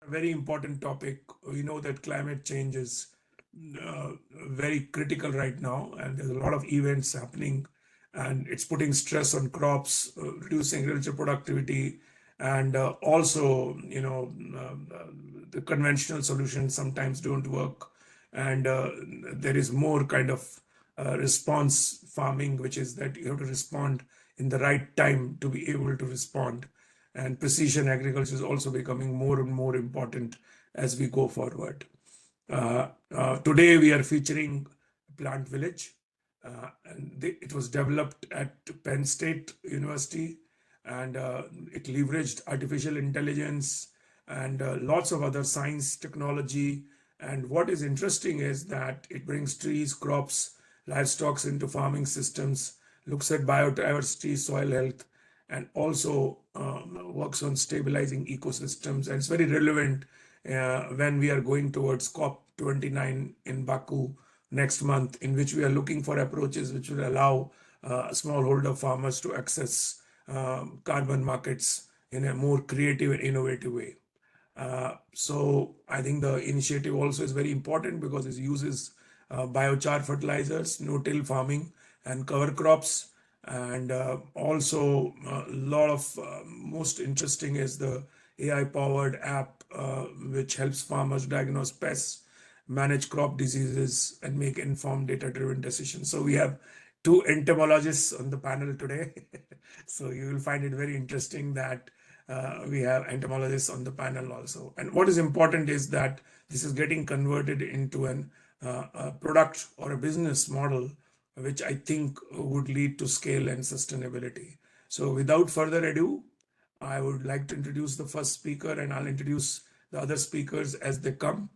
very important topic. We know that climate change is uh, very critical right now, and there's a lot of events happening, and it's putting stress on crops, reducing agriculture productivity, and also, the conventional solutions sometimes don't work, and there is more kind of response farming, which is that you have to respond in the right time to be able to respond, and precision agriculture is also becoming more and more important as we go forward. Today we are featuring PlantVillage, and it was developed at Penn State University, and it leveraged artificial intelligence and lots of other science, technology. And what is interesting is that it brings trees, crops, livestock into farming systems, looks at biodiversity, soil health, and also works on stabilizing ecosystems. And it's very relevant when we are going towards COP29 in Baku next month, in which we are looking for approaches which will allow smallholder farmers to access carbon markets in a more creative and innovative way. So I think the initiative also is very important because it uses biochar fertilizers, no-till farming, and cover crops. And also a lot of most interesting is the AI-powered app which helps farmers diagnose pests, manage crop diseases, and make informed data-driven decisions. So we have two entomologists on the panel today. So you will find it very interesting that we have entomologists on the panel also. And what is important is that this is getting converted into a product or a business model, which I think would lead to scale and sustainability. So without further ado, I would like to introduce the first speaker, and I'll introduce the other speakers as they come.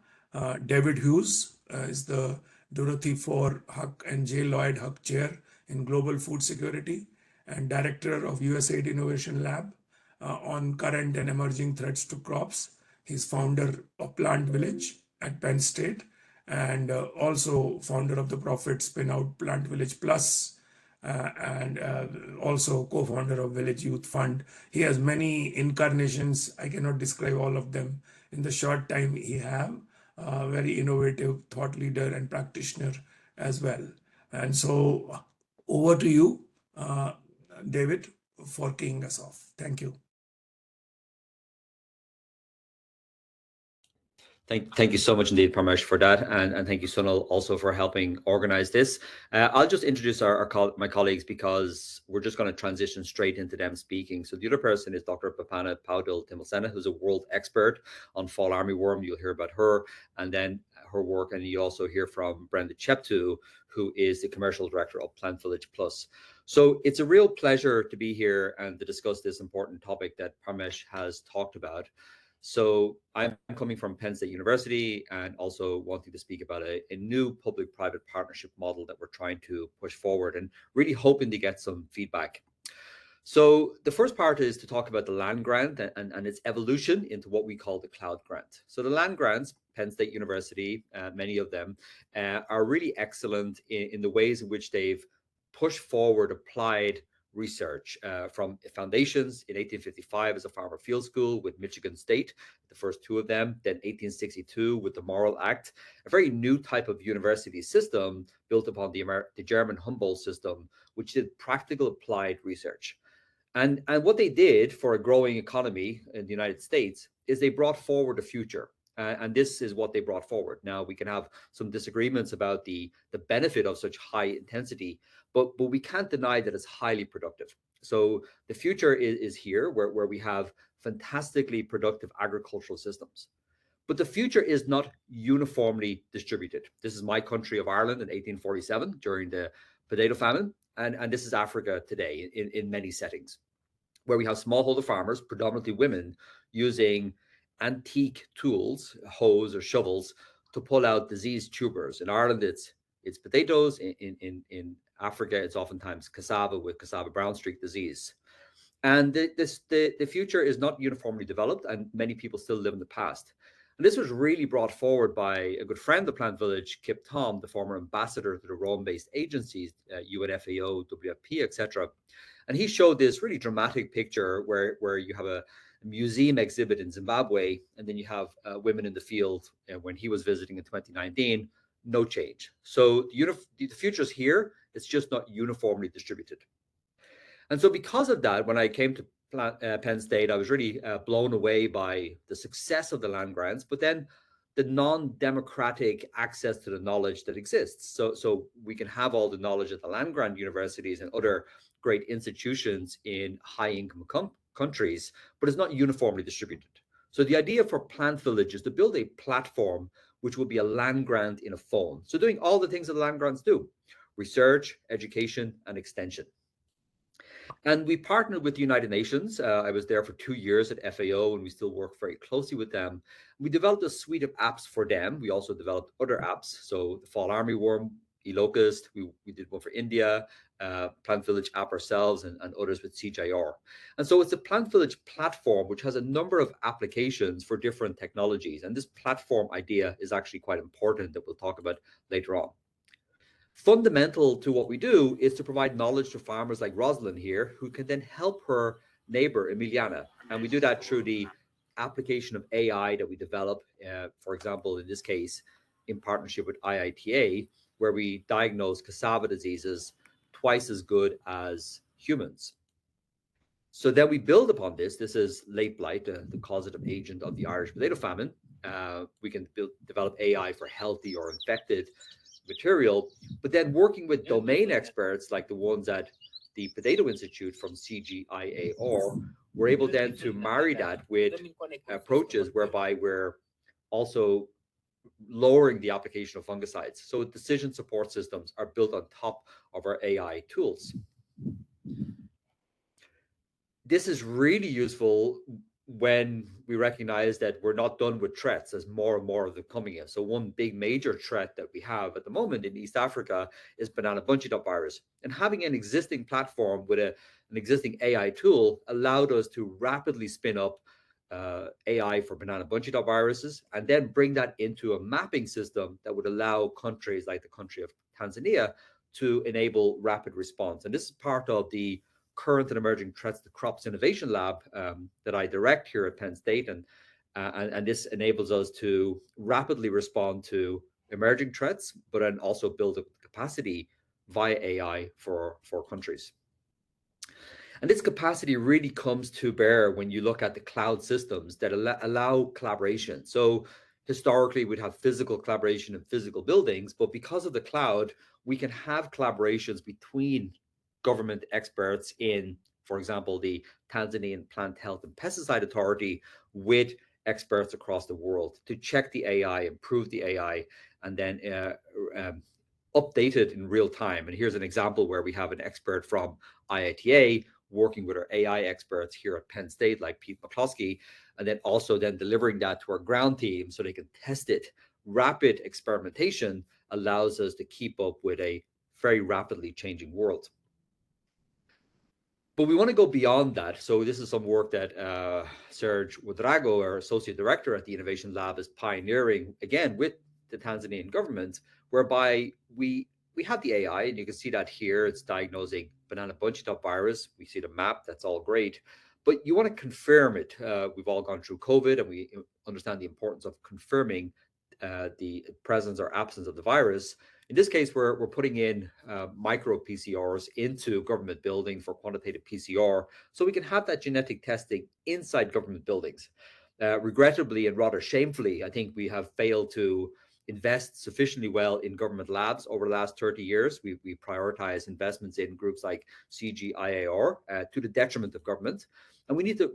David Hughes is the Dorothy Ford Huck and J. Lloyd Huck Chair in Global Food Security and Director of USAID Innovation Lab on current and emerging threats to crops. He's founder of PlantVillage at Penn State, and also founder of the profit spin-out PlantVillage Plus, and also co-founder of Village Youth Fund. He has many incarnations. I cannot describe all of them in the short time he have. Very innovative thought leader and practitioner as well. And so over to you, David, for kicking us off. Thank you. Thank you so much indeed, Parmesh, for that, and thank you, Sunil, also for helping organize this. I'll just introduce my colleagues because we're just going to transition straight into them speaking. So the other person is Dr. Papana Paudil Timilsena, who's a world expert on fall armyworm. You'll hear about her, and then her work, and you also hear from Brenda Cheptu, who is the commercial director of PlantVillage Plus. So it's a real pleasure to be here and to discuss this important topic that Parmesh has talked about. So I'm coming from Penn State University and also wanting to speak about a new public-private partnership model that we're trying to push forward and really hoping to get some feedback. So the first part is to talk about the land grant and its evolution into what we call the cloud grant. So the land grants, Penn State University, many of them, are really excellent in the ways in which they've pushed forward applied research from foundations in 1855 as a farmer field school with Michigan State, the first two of them, then 1862 with the Morrill Act, a very new type of university system built upon the German Humboldt system, which did practical applied research. And what they did for a growing economy in the United States is they brought forward a future. And this is what they brought forward. Now, we can have some disagreements about the benefit of such high intensity, but we can't deny that it's highly productive. So the future is here where we have fantastically productive agricultural systems. But the future is not uniformly distributed. This is my country of Ireland in 1847 during the potato famine. And this is Africa today in many settings, where we have smallholder farmers, predominantly women, using antique tools, hoes or shovels, to pull out diseased tubers. In Ireland, it's potatoes. In Africa, it's oftentimes cassava with cassava brown streak disease. And the future is not uniformly developed, and many people still live in the past. And this was really brought forward by a good friend of PlantVillage, Kip Thom, the former ambassador to the Rome-based agencies, UNFAO, WFP, etc. And he showed this really dramatic picture where you have a museum exhibit in Zimbabwe, and then you have women in the field when he was visiting in 2019, no change. So the future's here, it's just not uniformly distributed. And so because of that, when I came to Penn State, I was really blown away by the success of the land grants, but then the non-democratic access to the knowledge that exists. So we can have all the knowledge at the land grant universities and other great institutions in high-income countries, but it's not uniformly distributed. So the idea for PlantVillage is to build a platform which will be a land grant in a phone. So doing all the things that land grants do: research, education, and extension. And we partnered with the United Nations. I was there for 2 years at FAO, and we still work very closely with them. We developed a suite of apps for them. We also developed other apps. So the fall armyworm, eLocust, we did one for India, PlantVillage app ourselves, and others with CJR. And so it's a PlantVillage platform, which has a number of applications for different technologies. And this platform idea is actually quite important that we'll talk about later on. Fundamental to what we do is to provide knowledge to farmers like Rosalind here, who can then help her neighbor, Emiliana. And we do that through the application of AI that we develop, for example, in this case, in partnership with IITA, where we diagnose cassava diseases twice as good as humans. So then we build upon this. This is late blight, the causative agent of the Irish potato famine. We can develop AI for healthy or infected material, but then working with domain experts like the ones at the Potato Institute from CGIAR, we're able then to marry that with approaches whereby we're also lowering the application of fungicides. So decision support systems are built on top of our AI tools. This is really useful when we recognize that we're not done with threats as more and more of them coming in. So one big major threat that we have at the moment in East Africa is banana bunchy top virus. And having an existing platform with an existing AI tool allowed us to rapidly spin up AI for banana bunchy top viruses, and then bring that into a mapping system that would allow countries like the country of Tanzania to enable rapid response. And this is part of the current and emerging threats, the Crops Innovation Lab that I direct here at Penn State, and this enables us to rapidly respond to emerging threats, but then also build up capacity via AI for countries. And this capacity really comes to bear when you look at the cloud systems that allow collaboration. So historically, we'd have physical collaboration in physical buildings, but because of the cloud, we can have collaborations between government experts in, for example, the Tanzanian Plant Health and Pesticide Authority with experts across the world to check the AI, improve the AI, and then update it in real time. And here's an example where we have an expert from IITA working with our AI experts here at Penn State, like Pete McCloskey, and then also then delivering that to our ground team so they can test it. Rapid experimentation allows us to keep up with a very rapidly changing world. But we want to go beyond that. So this is some work that Serge Ouedraogo, our associate director at the Innovation Lab, is pioneering, again, with the Tanzanian government, whereby we have the AI, and you can see that here. It's diagnosing banana bunchy top virus. We see the map. That's all great. But you want to confirm it. We've all gone through COVID, and we understand the importance of confirming the presence or absence of the virus. In this case, we're putting in micro PCRs into government buildings for quantitative PCR, so we can have that genetic testing inside government buildings. Regrettably and rather shamefully, I think we have failed to invest sufficiently well in government labs over the last 30 years. We prioritize investments in groups like CGIAR to the detriment of government. And we need to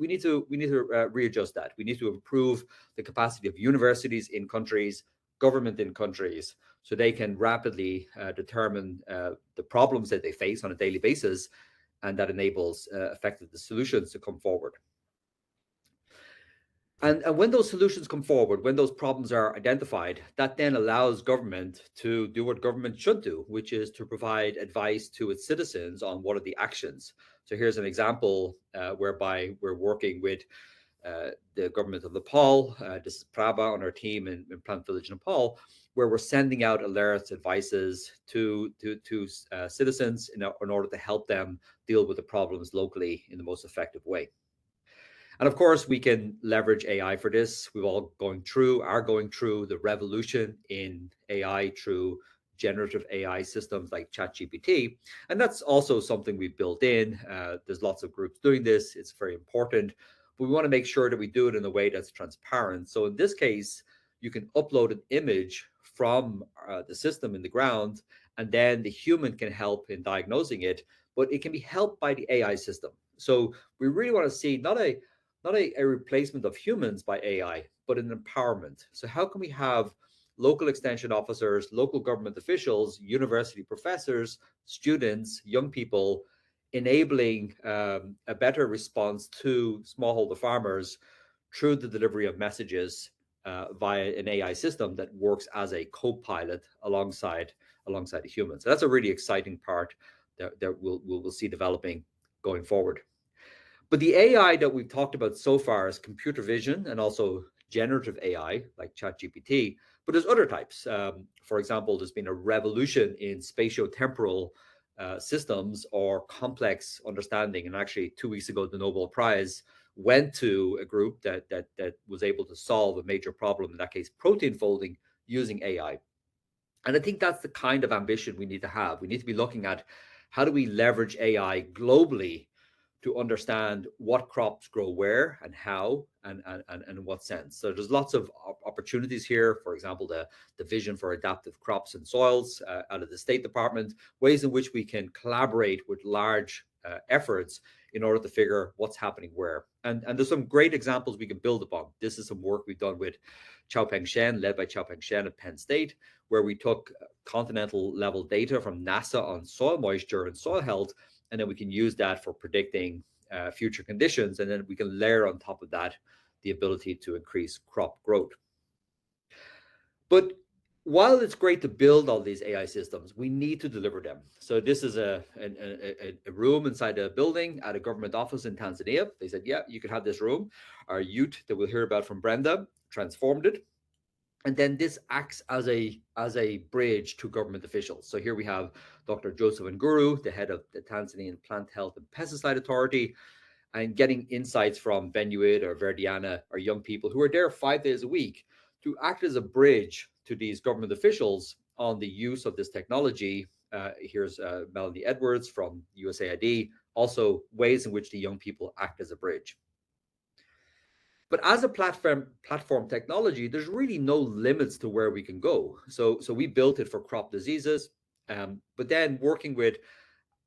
readjust that. We need to improve the capacity of universities in countries, government in countries, so they can rapidly determine the problems that they face on a daily basis, and that enables effective solutions to come forward. And when those solutions come forward, when those problems are identified, that then allows government to do what government should do, which is to provide advice to its citizens on what are the actions. So here's an example whereby we're working with the government of Nepal. This is Prabha on our team in PlantVillage, Nepal, where we're sending out alerts, advices to citizens in order to help them deal with the problems locally in the most effective way. And of course, we can leverage AI for this. We've all are going through the revolution in AI through generative AI systems like ChatGPT. And that's also something we've built in. There's lots of groups doing this. It's very important. But we want to make sure that we do it in a way that's transparent. So in this case, you can upload an image from the system in the ground, and then the human can help in diagnosing it, but it can be helped by the AI system. So we really want to see not a replacement of humans by AI, but an empowerment. So how can we have local extension officers, local government officials, university professors, students, young people, enabling a better response to smallholder farmers through the delivery of messages via an AI system that works as a co-pilot alongside the humans. So that's a really exciting part that we'll see developing going forward. But the AI that we've talked about so far is computer vision and also generative AI like ChatGPT. But there's other types. For example, there's been a revolution in spatiotemporal systems or complex understanding. And actually, 2 weeks ago, the Nobel Prize went to a group that was able to solve a major problem, in that case, protein folding, using AI. And I think that's the kind of ambition we need to have. We need to be looking at how do we leverage AI globally to understand what crops grow where and how and in what sense. So there's lots of opportunities here. For example, the vision for adaptive crops and soils out of the State Department, ways in which we can collaborate with large efforts in order to figure what's happening where. And there's some great examples we can build upon. This is some work we've done with Xiaopeng Shen, led by Xiaopeng Shen at Penn State, where we took continental level data from NASA on soil moisture and soil health, and then we can use that for predicting future conditions. And then we can layer on top of that the ability to increase crop growth. But while it's great to build all these AI systems, we need to deliver them. So this is a room inside a building at a government office in Tanzania. They said, yeah, you can have this room. Our youth that we'll hear about from Brenda transformed it. And then this acts as a bridge to government officials. So here we have Dr. Joseph Nguru, the head of the Tanzanian Plant Health and Pesticide Authority, and getting insights from Benuid or Verdiana or young people who are there 5 days a week to act as a bridge to these government officials on the use of this technology. Here's Melanie Edwards from USAID, also ways in which the young people act as a bridge. But as a platform technology, there's really no limits to where we can go. So we built it for crop diseases, but then working with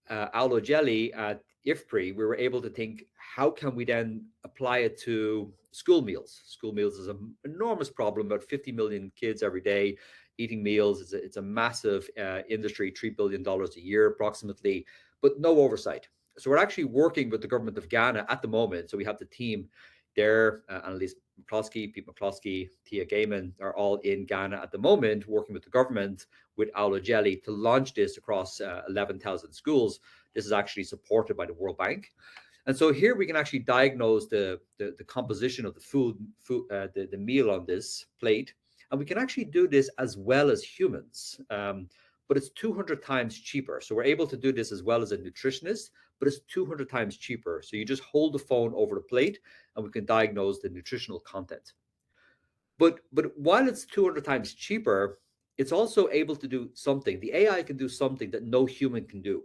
aloe jelly at IFPRI, we were able to think, how can we then apply it to school meals? School meals is an enormous problem. About 50 million kids every day eating meals. It's a massive industry, $3 billion a year approximately, but no oversight. So we're actually working with the government of Ghana at the moment. So we have the team there, Annalise McCloskey, Pete McCloskey, Tia Gaiman are all in Ghana at the moment, working with the government with aloe jelly to launch this across 11,000 schools. This is actually supported by the World Bank. And so here we can actually diagnose the composition of the meal on this plate. And we can actually do this as well as humans. But it's 200 times cheaper. So we're able to do this as well as a nutritionist, but it's 200 times cheaper. So you just hold the phone over the plate and we can diagnose the nutritional content. But while it's 200 times cheaper, it's also able to do something. The AI can do something that no human can do.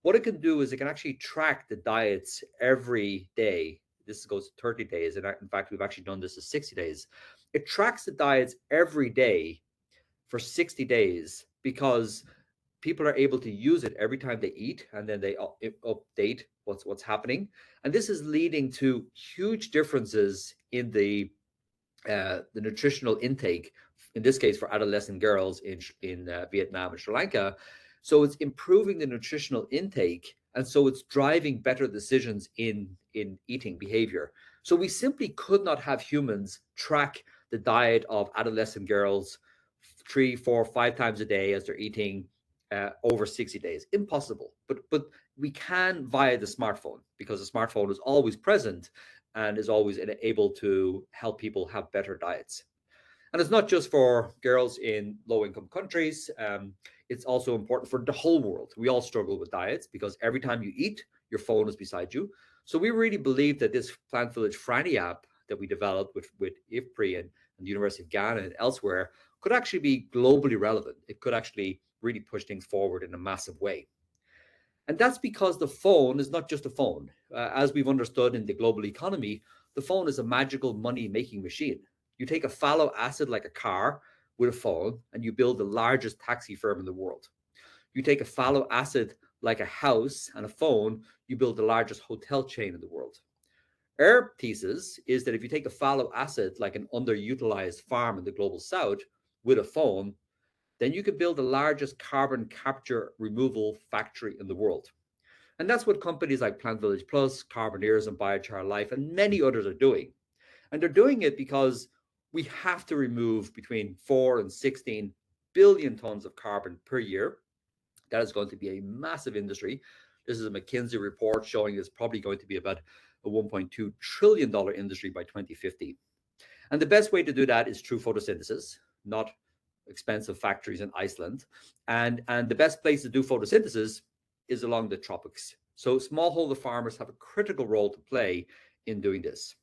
What it can do is it can actually track the diets every day. This goes 30 days. And in fact, we've actually done this as 60 days. It tracks the diets every day for 60 days because people are able to use it every time they eat, and then they update what's happening. And this is leading to huge differences in the nutritional intake, in this case for adolescent girls in Vietnam and Sri Lanka. So it's improving the nutritional intake, and so it's driving better decisions in eating behavior. So we simply could not have humans track the diet of adolescent girls 3, 4, 5 times a day as they're eating over 60 days. Impossible. But we can via the smartphone, because the smartphone is always present and is always able to help people have better diets. And it's not just for girls in low-income countries. It's also important for the whole world. We all struggle with diets because every time you eat, your phone is beside you. So we really believe that this PlantVillage Franny app that we developed with IFPRI and the University of Ghana and elsewhere could actually be globally relevant. It could actually really push things forward in a massive way. And that's because the phone is not just a phone. As we've understood in the global economy, the phone is a magical money making machine. You take a fallow asset like a car with a phone and you build the largest taxi firm in the world. You take a fallow asset like a house and a phone, you build the largest hotel chain in the world. Our thesis is that if you take a fallow asset like an underutilized farm in the global south with a phone, then you could build the largest carbon capture removal factory in the world. And that's what companies like PlantVillage Plus, Carboneers, and Biochar Life, and many others are doing. And they're doing it because we have to remove between 4 and 16 billion tons of carbon per year. That is going to be a massive industry. This is a McKinsey report showing it's probably going to be about a $1.2 trillion industry by 2050. And the best way to do that is through photosynthesis, not expensive factories in Iceland. And the best place to do photosynthesis is along the tropics. So smallholder farmers have a critical role to play in doing this.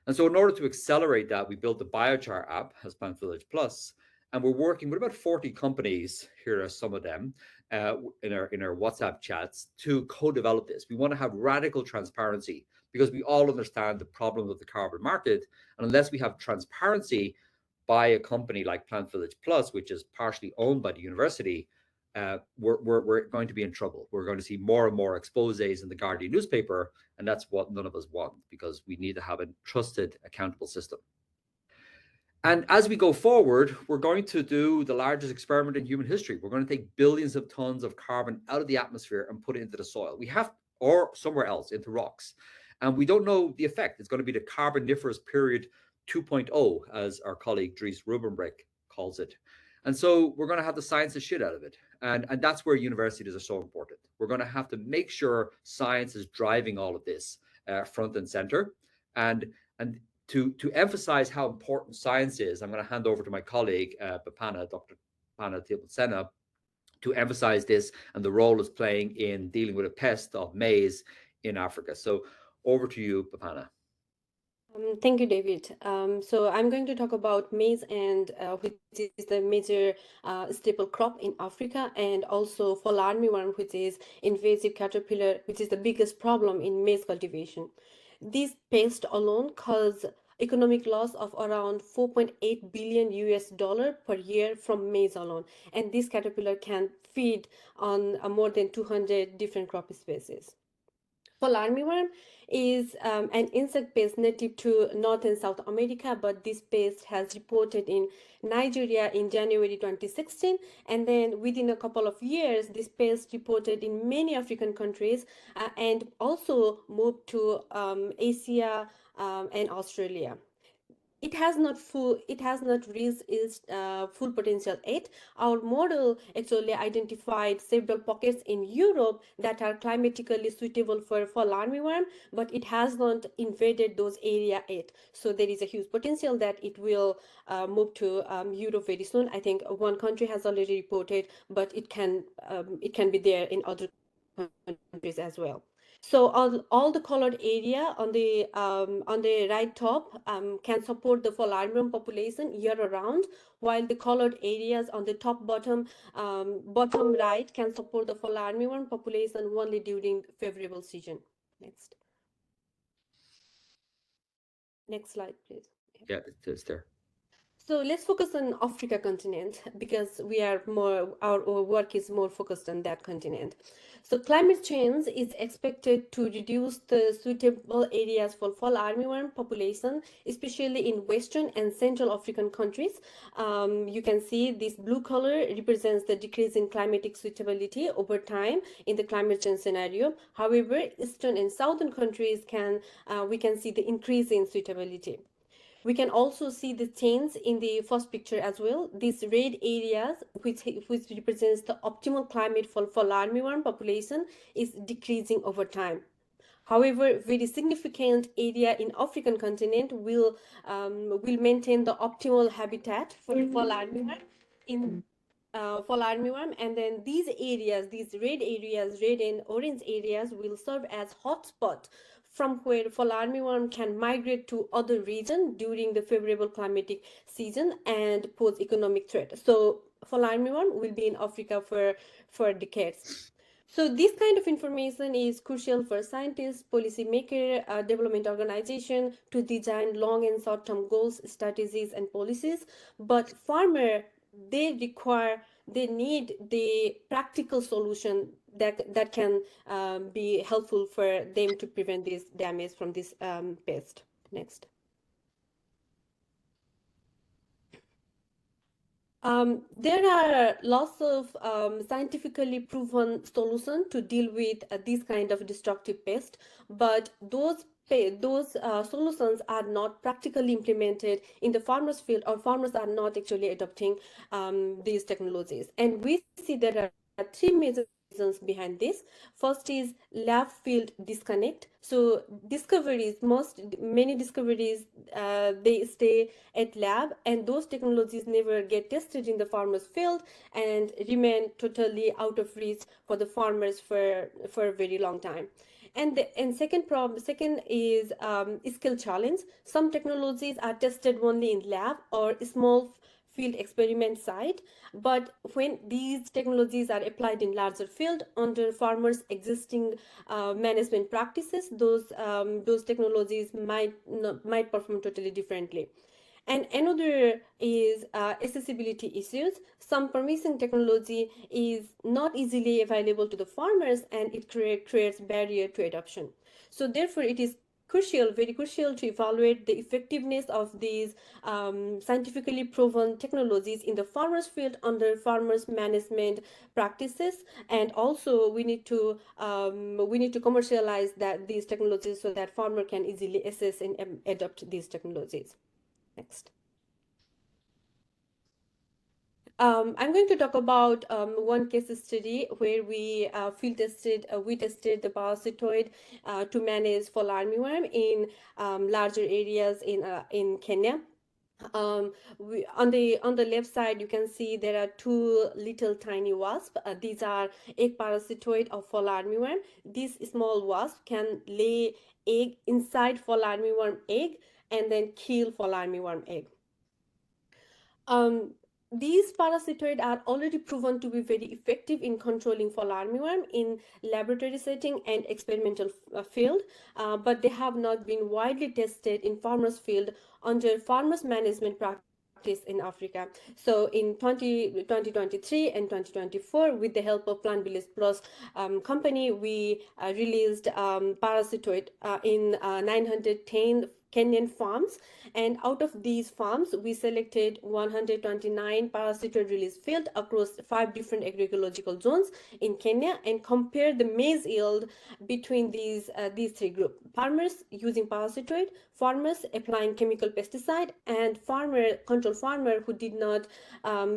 And so in order to accelerate that, we built the Biochar app as PlantVillage Plus, and we're working with about 40 companies, here are some of them, in our WhatsApp chats to co-develop this. We want to have radical transparency because we all understand the problem of the carbon market. And unless we have transparency by a company like PlantVillage Plus, which is partially owned by the university, we're going to be in trouble. We're going to see more and more exposés in the Guardian newspaper, and that's what none of us want because we need to have a trusted, accountable system. And as we go forward, we're going to do the largest experiment in human history. We're going to take billions of tons of carbon out of the atmosphere and put it into the soil. We have, or somewhere else, into rocks. And we don't know the effect. It's going to be the Carboniferous period 2.0, as our colleague Dries Rubenbrink calls it. And so we're going to have to science the shit out of it. And that's where universities are so important. We're going to have to make sure science is driving all of this front and center. And to emphasize how important science is, I'm going to hand over to my colleague, Dr. Bapana Tilbutsena, to emphasize this and the role it's playing in dealing with a pest of maize in Africa. So over to you, Bapana. Thank you, David. So I'm going to talk about maize, and which is the major staple crop in Africa, and also fall armyworm, which is invasive caterpillar, which is the biggest problem in maize cultivation. These pests alone cause economic loss of around 4.8 billion US dollar per year from maize alone, and this caterpillar can feed on more than 200 different crop species. Fall armyworm is an insect pest native to North and South America, but this pest has reported in Nigeria in January 2016, and then within a couple of years, this pest reported in many African countries and also moved to Asia and Australia. It has not reached its full potential yet. Our model actually identified several pockets in Europe that are climatically suitable for fall armyworm, but it has not invaded those areas yet. So there is a huge potential that it will move to Europe very soon. I think one country has already reported, but it can be there in other countries as well. So all the colored area on the right top can support the fall armyworm population year around, while the colored areas on the bottom right can support the fall armyworm population only during favorable season. Next slide, please. Yeah, it's there. So let's focus on Africa continent because our work is more focused on that continent. So climate change is expected to reduce the suitable areas for fall armyworm population, especially in Western and Central African countries. You can see this blue color represents the decrease in climatic suitability over time in the climate change scenario. However, Eastern and Southern countries we can see the increase in suitability. We can also see the change in the first picture as well. These red areas, which represents the optimal climate for fall armyworm population, is decreasing over time. However, very significant area in African continent will maintain the optimal habitat for fall armyworm fall armyworm, and then these areas, these red and orange areas, will serve as hotspot from where fall armyworm can migrate to other regions during the favorable climatic season and pose economic threat. So fall armyworm will be in Africa for decades. So this kind of information is crucial for scientists, policymakers, development organization to design long and short-term goals, strategies, and policies. But farmer, they need the practical solution that can be helpful for them to prevent this damage from this pest. Next. There are lots of scientifically proven solutions to deal with this kind of destructive pest, but those solutions are not practically implemented in the farmers field, or farmers are not actually adopting these technologies. And we see there are three major reasons behind this. First is lab field disconnect. So many discoveries, they stay at lab, and those technologies never get tested in the farmer's field and remain totally out of reach for the farmers for a very long time. And second is skill challenge. Some technologies are tested only in lab or small field experiment site, but when these technologies are applied in larger field under farmers' existing management practices, those technologies might perform totally differently. And another is accessibility issues. Some promising technology is not easily available to the farmers, and it creates barrier to adoption. So therefore, it is crucial, very crucial, to evaluate the effectiveness of these scientifically proven technologies in the farmers field under farmers management practices. And also we need to commercialize these technologies so that farmer can easily assess and adopt these technologies. Next. I'm going to talk about one case study where we tested the parasitoid to manage fall armyworm in larger areas in Kenya. On the left side, you can see there are two little tiny wasps. These are egg parasitoid of fall armyworm. This small wasp can lay egg inside fall armyworm egg and then kill fall armyworm egg. These parasitoids are already proven to be very effective in controlling fall armyworm in laboratory setting and experimental field, but they have not been widely tested in farmers field under farmers management practice in Africa. So in 2023 and 2024, with the help of PlantVillage Plus company, we released parasitoid in 910 Kenyan farms, and out of these farms we selected 129 parasitoid release fields across 5 different agroecological zones in Kenya, and compared the maize yield between these three groups: farmers using parasitoid, farmers applying chemical pesticide, and control farmer who did not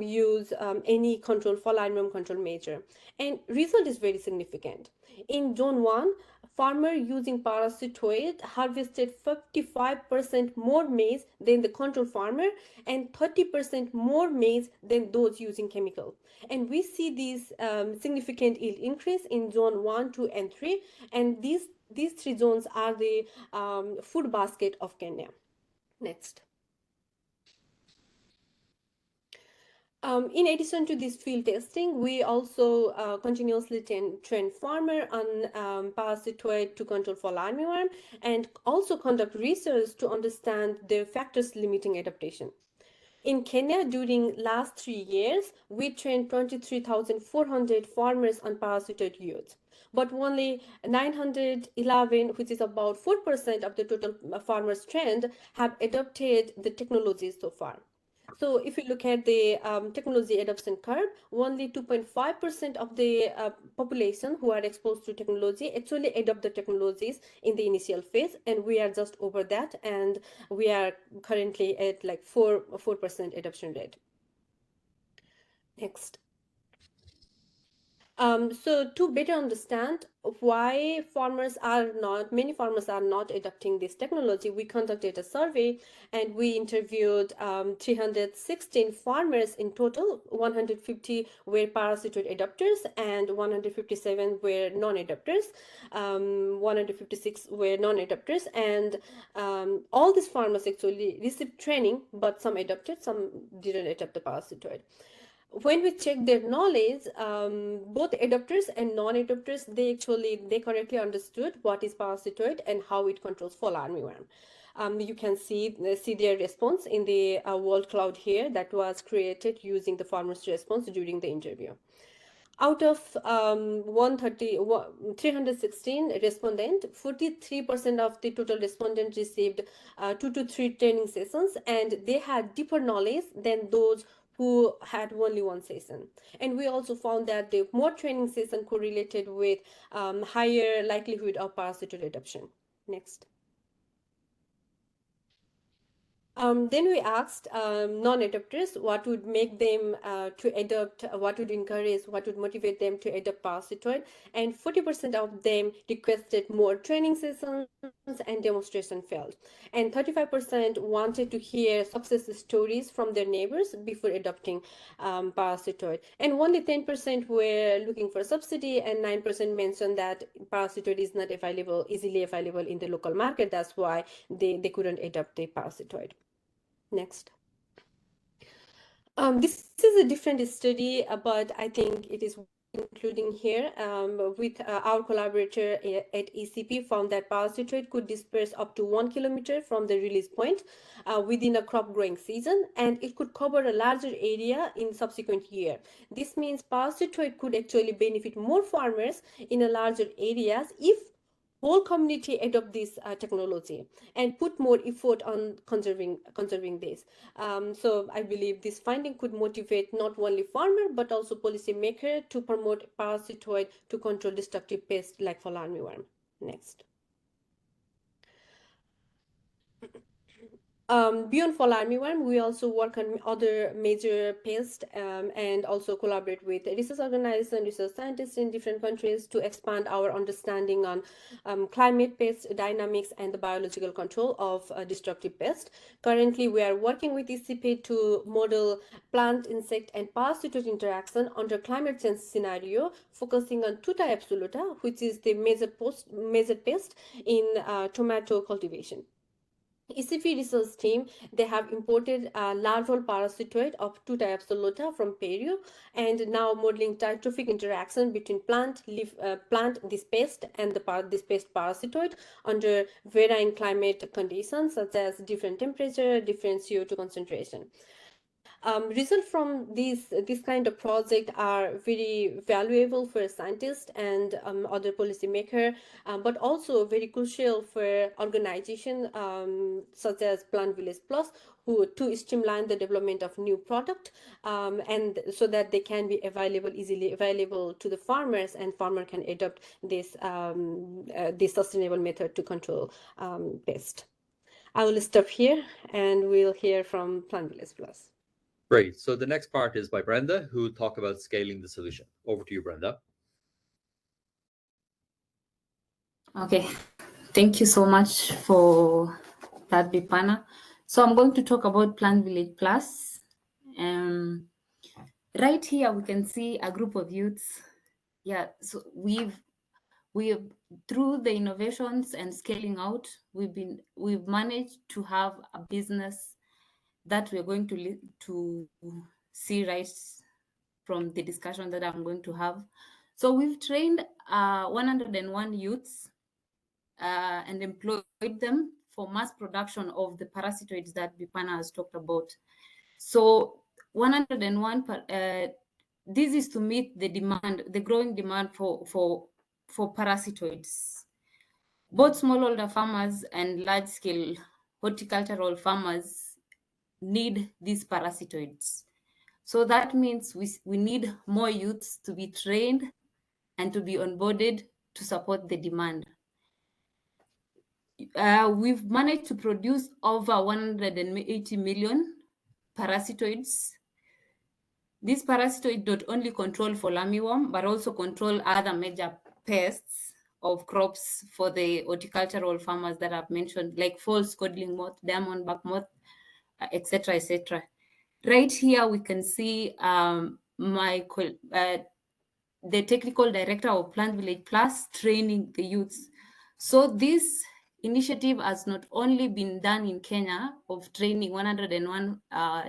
use any control fall armyworm control measure. And result is very significant. In zone 1, farmer using parasitoid harvested 55% more maize than the control farmer and 30% more maize than those using chemical. And we see this significant yield increase in zone 1, 2, and 3. And these three zones are the food basket of Kenya. Next. In addition to this field testing, we also continuously train farmer on parasitoid to control fall armyworm, and also conduct research to understand the factors limiting adaptation. In Kenya, during last 3 years, we trained 23,400 farmers on parasitoid use, but only 911, which is about 4% of the total farmers trained, have adopted the technologies so far. So if you look at the technology adoption curve, only 2.5% of the population who are exposed to technology actually adopt the technologies in the initial phase, and we are just over that, and we are currently at like 4% adoption rate. Next. So to better understand why many farmers are not adopting this technology, we conducted a survey and we interviewed 316 farmers in total. 150 were parasitoid adopters and 157 were non-adopters. 156 were non-adopters, and all these farmers actually received training, but some adopted, some didn't adopt the parasitoid. When we check their knowledge, both adopters and non-adopters, they correctly understood what is parasitoid and how it controls fall armyworm. You can see their response in the word cloud here that was created using the farmer's response during the interview. Out of 316 respondents, 43% of the total respondents received 2 to 3 training sessions, and they had deeper knowledge than those who had only one session. And we also found that the more training session correlated with higher likelihood of parasitoid adoption. Next. Then we asked non-adopters what would make them to adopt, what would encourage, what would motivate them to adopt parasitoid, and 40% of them requested more training sessions and demonstration failed. And 35% wanted to hear success stories from their neighbors before adopting parasitoid. And only 10% were looking for subsidy, and 9% mentioned that parasitoid is not easily available in the local market. That's why they couldn't adopt the parasitoid. Next. This is a different study, but I think it is including here with our collaborator at ECP found that parasitoid could disperse up to 1 kilometer from the release point within a crop growing season, and it could cover a larger area in subsequent year. This means parasitoid could actually benefit more farmers in a larger areas if whole community adopt this technology and put more effort on conserving this. So I believe this finding could motivate not only farmer but also policymaker to promote parasitoid to control destructive pests like fall armyworm. Next. Beyond fall armyworm, we also work on other major pests and also collaborate with research organizations and research scientists in different countries to expand our understanding on climate pest dynamics and the biological control of destructive pests. Currently, we are working with ECP to model plant, insect, and parasitoid interaction under climate change scenario, focusing on Tuta absoluta, which is the major pest in tomato cultivation. ECP research team, they have imported larval parasitoid of Tuta absoluta from Peru and now modeling trophic interaction between plant, this pest and this pest parasitoid under varying climate conditions such as different temperature, different CO2 concentration. Results from this kind of project are very valuable for scientists and other policymakers, but also very crucial for organizations such as PlantVillage Plus, who to streamline the development of new product and so that they can be easily available to the farmers, and farmer can adopt this sustainable method to control pest. I will stop here and we'll hear from PlantVillage Plus. Great. So the next part is by Brenda, who will talk about scaling the solution. Over to you, Brenda. Okay, thank you so much for that, Bipana. So I'm going to talk about PlantVillage Plus. Right here, we can see a group of youths. Yeah, so we've through the innovations and scaling out, we've managed to have a business that we're going to see right from the discussion that I'm going to have. So we've trained 101 youths and employed them for mass production of the parasitoids that Bipana has talked about. So 101, this is to meet the demand, the growing demand for parasitoids. Both smallholder farmers and large-scale horticultural farmers need these parasitoids. So that means we need more youths to be trained and to be onboarded to support the demand. We've managed to produce over 180 million parasitoids This parasitoid not only control for armyworm, but also control other major pests of crops for the horticultural farmers that I've mentioned, like false codling moth, diamondback moth, etc., etc. Right here, we can see the technical director of PlantVillage Plus training the youths. So this initiative has not only been done in Kenya of training 101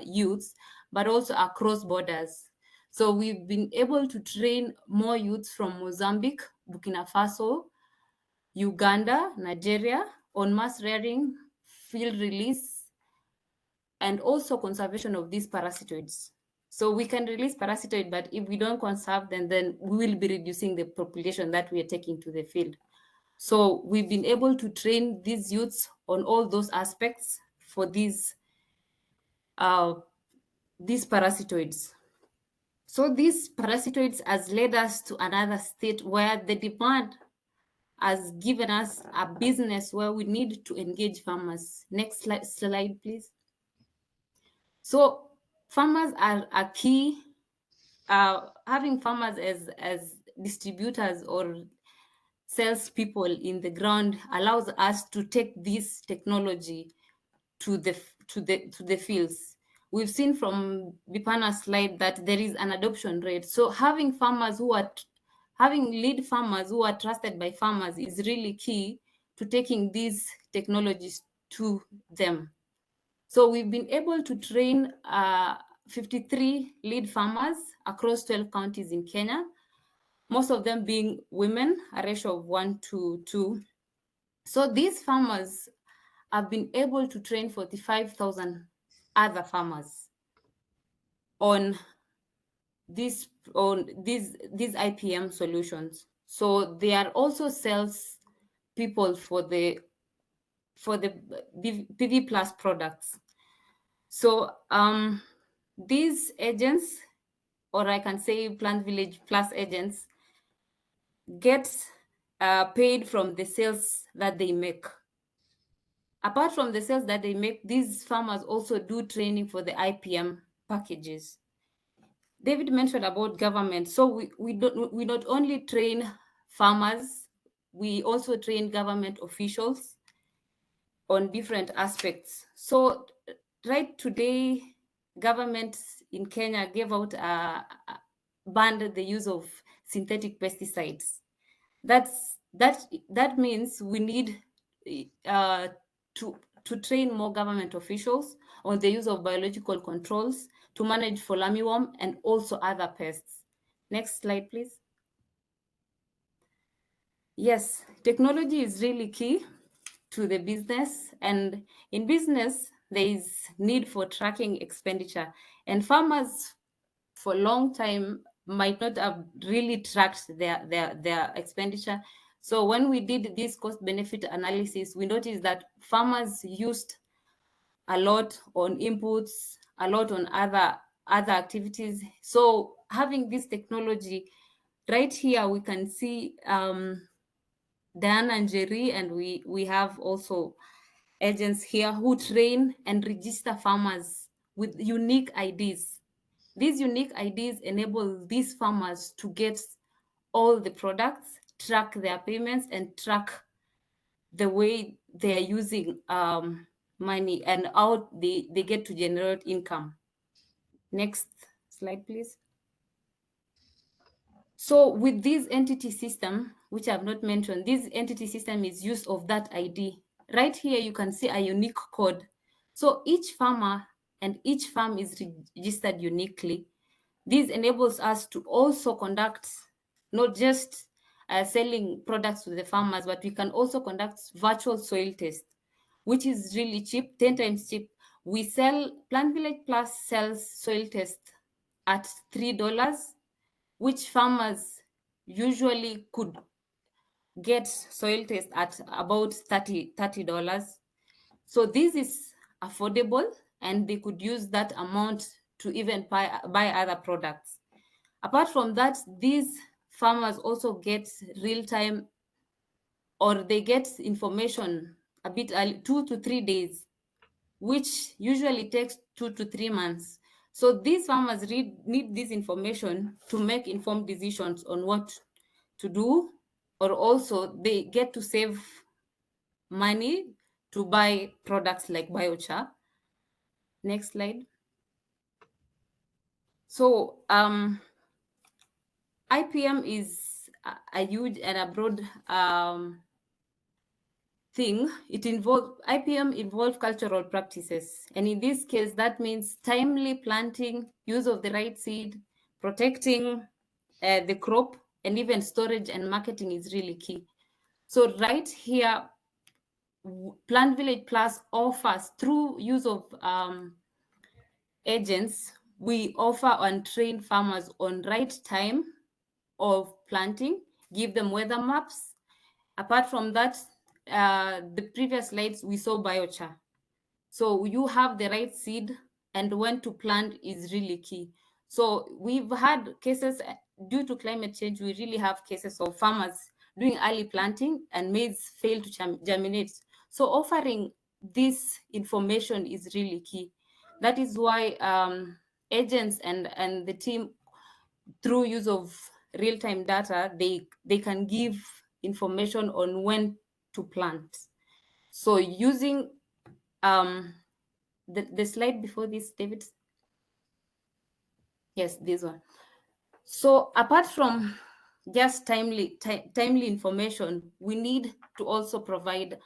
youths, but also across borders. So we've been able to train more youths from Mozambique, Burkina Faso, Uganda, Nigeria on mass rearing, field release, and also conservation of these parasitoids. So we can release parasitoid, but if we don't conserve them, then we will be reducing the population that we are taking to the field. So we've been able to train these youths on all those aspects for these parasitoids. So these parasitoids has led us to another state where the demand has given us a business where we need to engage farmers. Next slide, please. So farmers are key. Having farmers as distributors or salespeople in the ground allows us to take this technology to the fields. We've seen from Bipana's slide that there is an adoption rate. So having lead farmers who are trusted by farmers is really key to taking these technologies to them. So we've been able to train 53 lead farmers across 12 counties in Kenya, most of them being women, a ratio of 1:2. So these farmers have been able to train 45,000 other farmers on these IPM solutions. So they are also sales people for the PV Plus products. So these agents, or I can say PlantVillage Plus agents, get paid from the sales that they make. Apart from the sales that they make, these farmers also do training for the IPM packages. David mentioned about government. So we not only train farmers, we also train government officials on different aspects. So right today, government in Kenya gave out banned the use of synthetic pesticides. That means we need to train more government officials on the use of biological controls to manage fall armyworm and also other pests. Next slide, please. Yes, technology is really key to the business, and in business there is need for tracking expenditure, and farmers for a long time might not have really tracked their expenditure. So when we did this cost benefit analysis, we noticed that farmers used a lot on inputs, a lot on other activities. So having this technology right here, we can see Diana and Jerry, and we have also agents here who train and register farmers with unique IDs. These unique IDs enable these farmers to get all the products, track their payments, and track the way they are using money and how they get to generate income. Next slide, please. So with this entity system, which I've not mentioned, this entity system is use of that ID. Right here, you can see a unique code. So each farmer and each farm is registered uniquely. This enables us to also conduct not just selling products to the farmers, but we can also conduct virtual soil tests, which is really cheap, 10 times cheap. We sell, PlantVillage Plus sells soil tests at $3, which farmers usually could get soil test at about $30. So this is affordable, and they could use that amount to even buy other products. Apart from that, these farmers also get real-time, or they get information a bit early, 2 to 3 days, which usually takes 2 to 3 months. So these farmers need this information to make informed decisions on what to do, or also they get to save money to buy products like biochar. Next slide. So IPM is a huge and a broad thing. IPM involves cultural practices, and in this case that means timely planting, use of the right seed, protecting the crop, and even storage and marketing is really key. So right here, PlantVillage Plus offers, through use of agents, we offer and train farmers on right time of planting, give them weather maps. Apart from that, the previous slides, we saw biochar. So you have the right seed, and when to plant is really key. So we've had cases, due to climate change, we really have cases of farmers doing early planting and maize fail to germinate. So offering this information is really key. That is why agents and the team, through use of real-time data, they can give information on when to plant. So using the slide before this, David. Yes, this one. So apart from just timely information, we need to also provide,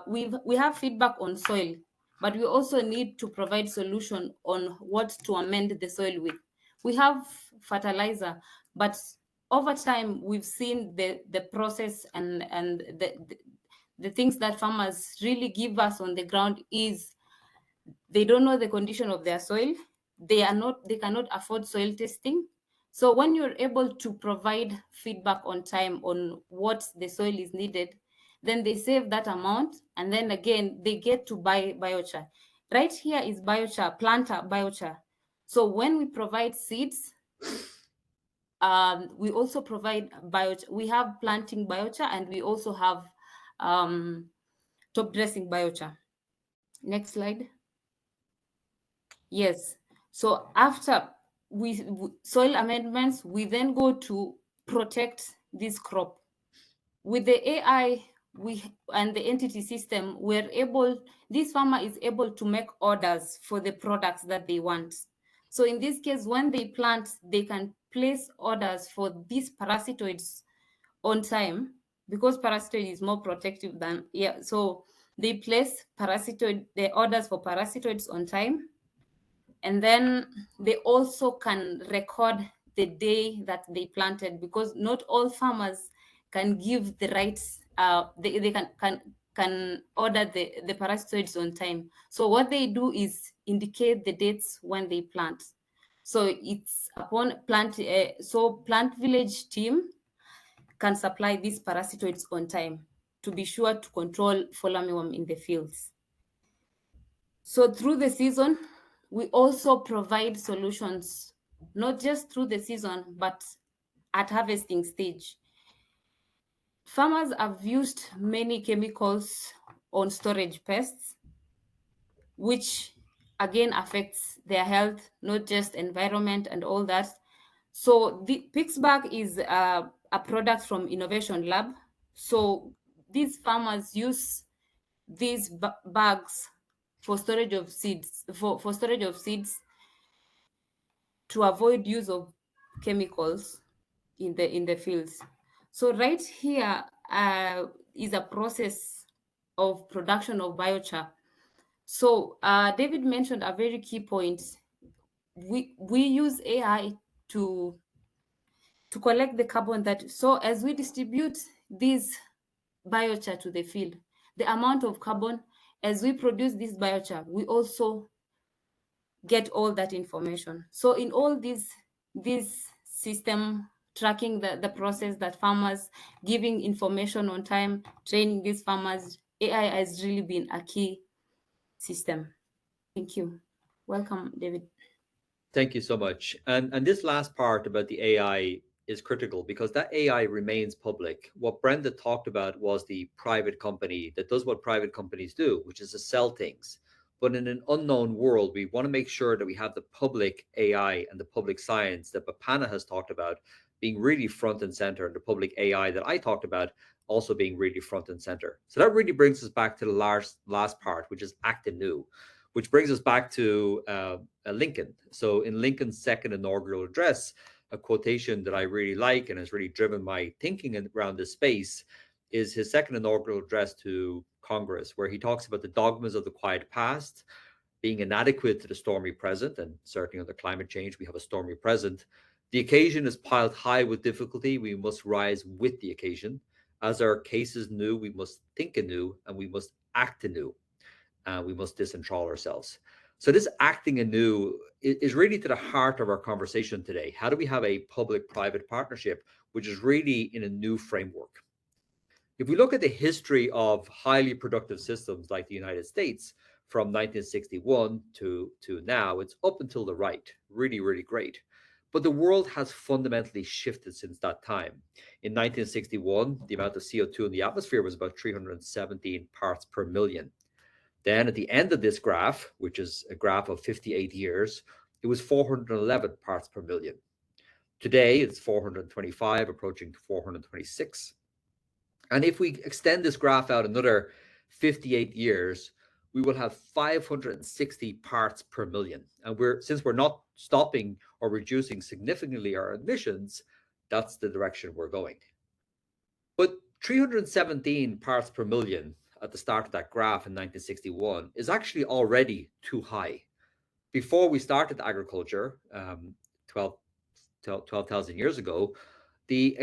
we have feedback on soil, but we also need to provide solution on what to amend the soil with. We have fertilizer, but over time we've seen the process and the things that farmers really give us on the ground is they don't know the condition of their soil. They cannot afford soil testing. So when you're able to provide feedback on time on what the soil is needed, then they save that amount, and then again they get to buy biochar. Right here is biochar, planter biochar. So when we provide seeds, we also provide biochar. We have planting biochar, and we also have top dressing biochar. Next slide. Yes. So after we soil amendments, we then go to protect this crop. With the AI and the entity system, this farmer is able to make orders for the products that they want. So in this case, when they plant, they can place orders for these parasitoids on time, because parasitoid is more protective than, so they place the orders for parasitoids on time. And then they also can record the day that they planted, because not all farmers can give the rights, they can order the parasitoids on time. So what they do is indicate the dates when they plant. So it's upon PlantVillage team can supply these parasitoids on time to be sure to control fall armyworm in the fields. So through the season, we also provide solutions, not just through the season, but at harvesting stage. Farmers have used many chemicals on storage pests, which again affects their health, not just environment and all that. So the Pixbag is a product from Innovation Lab. So these farmers use these bags for storage of seeds, for storage of seeds, to avoid use of chemicals in the fields. So right here is a process of production of biochar. So David mentioned a very key point. We use AI to collect the carbon so as we distribute this biochar to the field, the amount of carbon, as we produce this biochar, we also get all that information. So in all this system, tracking the process, that farmers, giving information on time, training these farmers, AI has really been a key system. Thank you. Welcome, David. Thank you so much. And this last part about the AI is critical, because that AI remains public. What Brenda talked about was the private company that does what private companies do, which is to sell things. But in an unknown world, we want to make sure that we have the public AI and the public science that Bapana has talked about being really front and center, and the public AI that I talked about also being really front and center. So that really brings us back to the last part, which is act anew, which brings us back to Lincoln. So in Lincoln's second inaugural address, a quotation that I really like and has really driven my thinking around this space is his second inaugural address to Congress, where he talks about the dogmas of the quiet past being inadequate to the stormy present, and certainly under climate change, we have a stormy present. The occasion is piled high with difficulty. We must rise with the occasion. As our case is new, we must think anew and we must act anew. We must disenthrall ourselves. So this acting anew is really to the heart of our conversation today. How do we have a public-private partnership, which is really in a new framework? If we look at the history of highly productive systems like the United States from 1961 to now, it's up until the right, really, really great. But the world has fundamentally shifted since that time. In 1961, the amount of CO2 in the atmosphere was about 317 parts per million. Then at the end of this graph, which is a graph of 58 years, it was 411 parts per million. Today, it's 425, approaching 426. And if we extend this graph out another 58 years, we will have 560 parts per million. And since we're not stopping or reducing significantly our emissions, that's the direction we're going. But 317 parts per million at the start of that graph in 1961 is actually already too high. Before we started agriculture, 12,000 years ago, the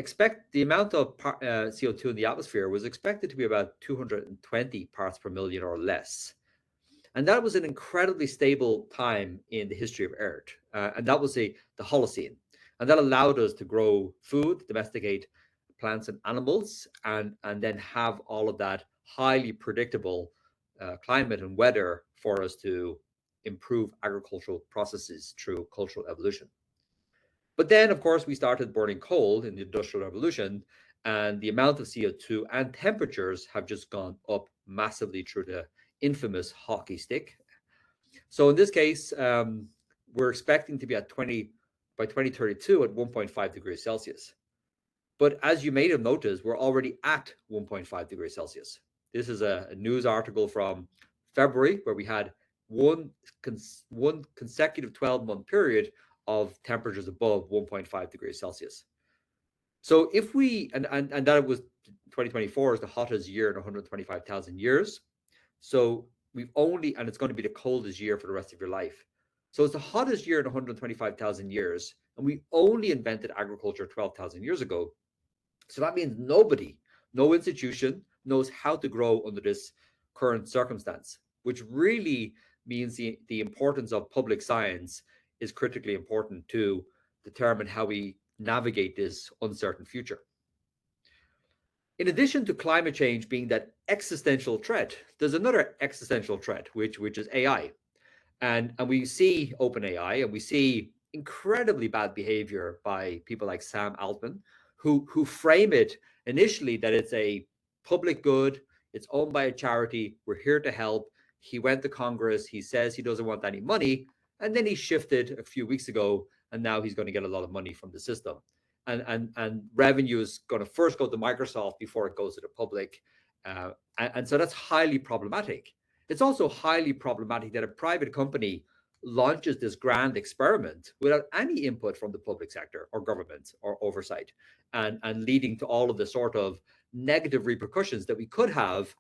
amount of CO2 in the atmosphere was expected to be about 220 parts per million or less. And that was an incredibly stable time in the history of Earth. And that was the Holocene. And that allowed us to grow food, domesticate plants and animals, and then have all of that highly predictable climate and weather for us to improve agricultural processes through cultural evolution. But then, of course, we started burning coal in the Industrial Revolution, and the amount of CO2 and temperatures have just gone up massively through the infamous hockey stick. So in this case, we're expecting to be by 2032 at 1.5 degrees Celsius. But as you may have noticed, we're already at 1.5 degrees Celsius. This is a news article from February where we had one consecutive 12-month period of temperatures above 1.5 degrees Celsius. So if we, and that was 2024 is the hottest year in 125,000 years. So and it's going to be the coldest year for the rest of your life. So it's the hottest year in 125,000 years, and we only invented agriculture 12,000 years ago. So that means no institution knows how to grow under this current circumstance, which really means the importance of public science is critically important to determine how we navigate this uncertain future. In addition to climate change being that existential threat, there's another existential threat, which is AI. And we see OpenAI, and we see incredibly bad behavior by people like Sam Altman, who frame it initially that it's a public good, it's owned by a charity, we're here to help. He went to Congress, he says he doesn't want any money, and then he shifted a few weeks ago, and now he's going to get a lot of money from the system. And revenue is going to first go to Microsoft before it goes to the public. And so that's highly problematic. It's also highly problematic that a private company launches this grand experiment without any input from the public sector or government or oversight, and leading to all of the sort of negative repercussions that we could have,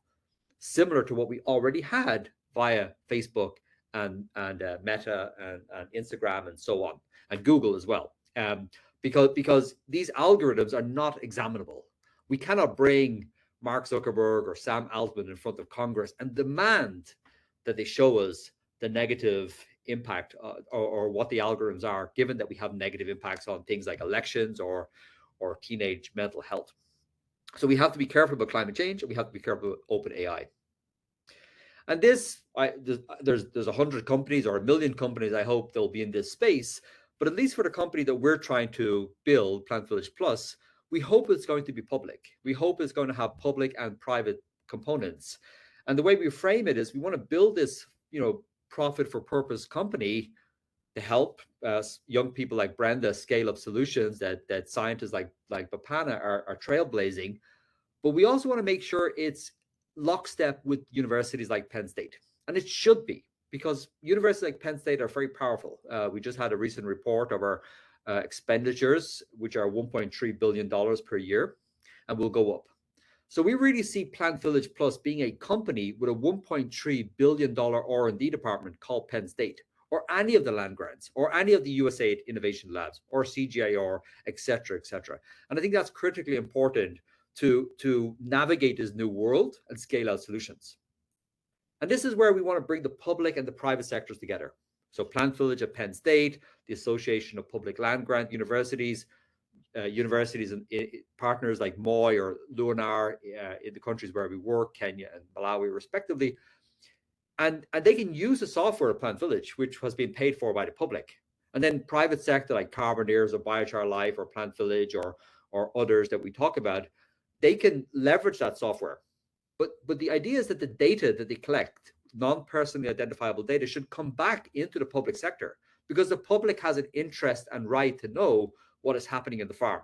similar to what we already had via Facebook and Meta and Instagram and so on, and Google as well. Because these algorithms are not examinable. We cannot bring Mark Zuckerberg or Sam Altman in front of Congress and demand that they show us the negative impact or what the algorithms are, given that we have negative impacts on things like elections or teenage mental health. So we have to be careful about climate change, and we have to be careful about open AI. And there's 100 companies or 1 million companies, I hope, they'll be in this space. But at least for the company that we're trying to build, PlantVillage Plus, we hope it's going to be public. We hope it's going to have public and private components. And the way we frame it is we want to build this profit for purpose company to help young people like Brenda scale up solutions that scientists like Bipana are trailblazing. But we also want to make sure it's lockstep with universities like Penn State. And it should be, because universities like Penn State are very powerful. We just had a recent report of our expenditures, which are $1.3 billion per year, and will go up. So we really see PlantVillage Plus being a company with a $1.3 billion R&D department called Penn State, or any of the land grants, or any of the USAID innovation labs, or CGIAR, et cetera, et cetera. And I think that's critically important to navigate this new world and scale out solutions. And this is where we want to bring the public and the private sectors together. So PlantVillage at Penn State, the Association of Public Land Grant Universities, universities and partners like MOI or Lunar in the countries where we work, Kenya and Malawi, respectively. And they can use the software of PlantVillage, which has been paid for by the public. And then private sector like Carboneers or Biochar Life or PlantVillage or others that we talk about, they can leverage that software. But the idea is that the data that they collect, non-personally identifiable data, should come back into the public sector, because the public has an interest and right to know what is happening in the farm.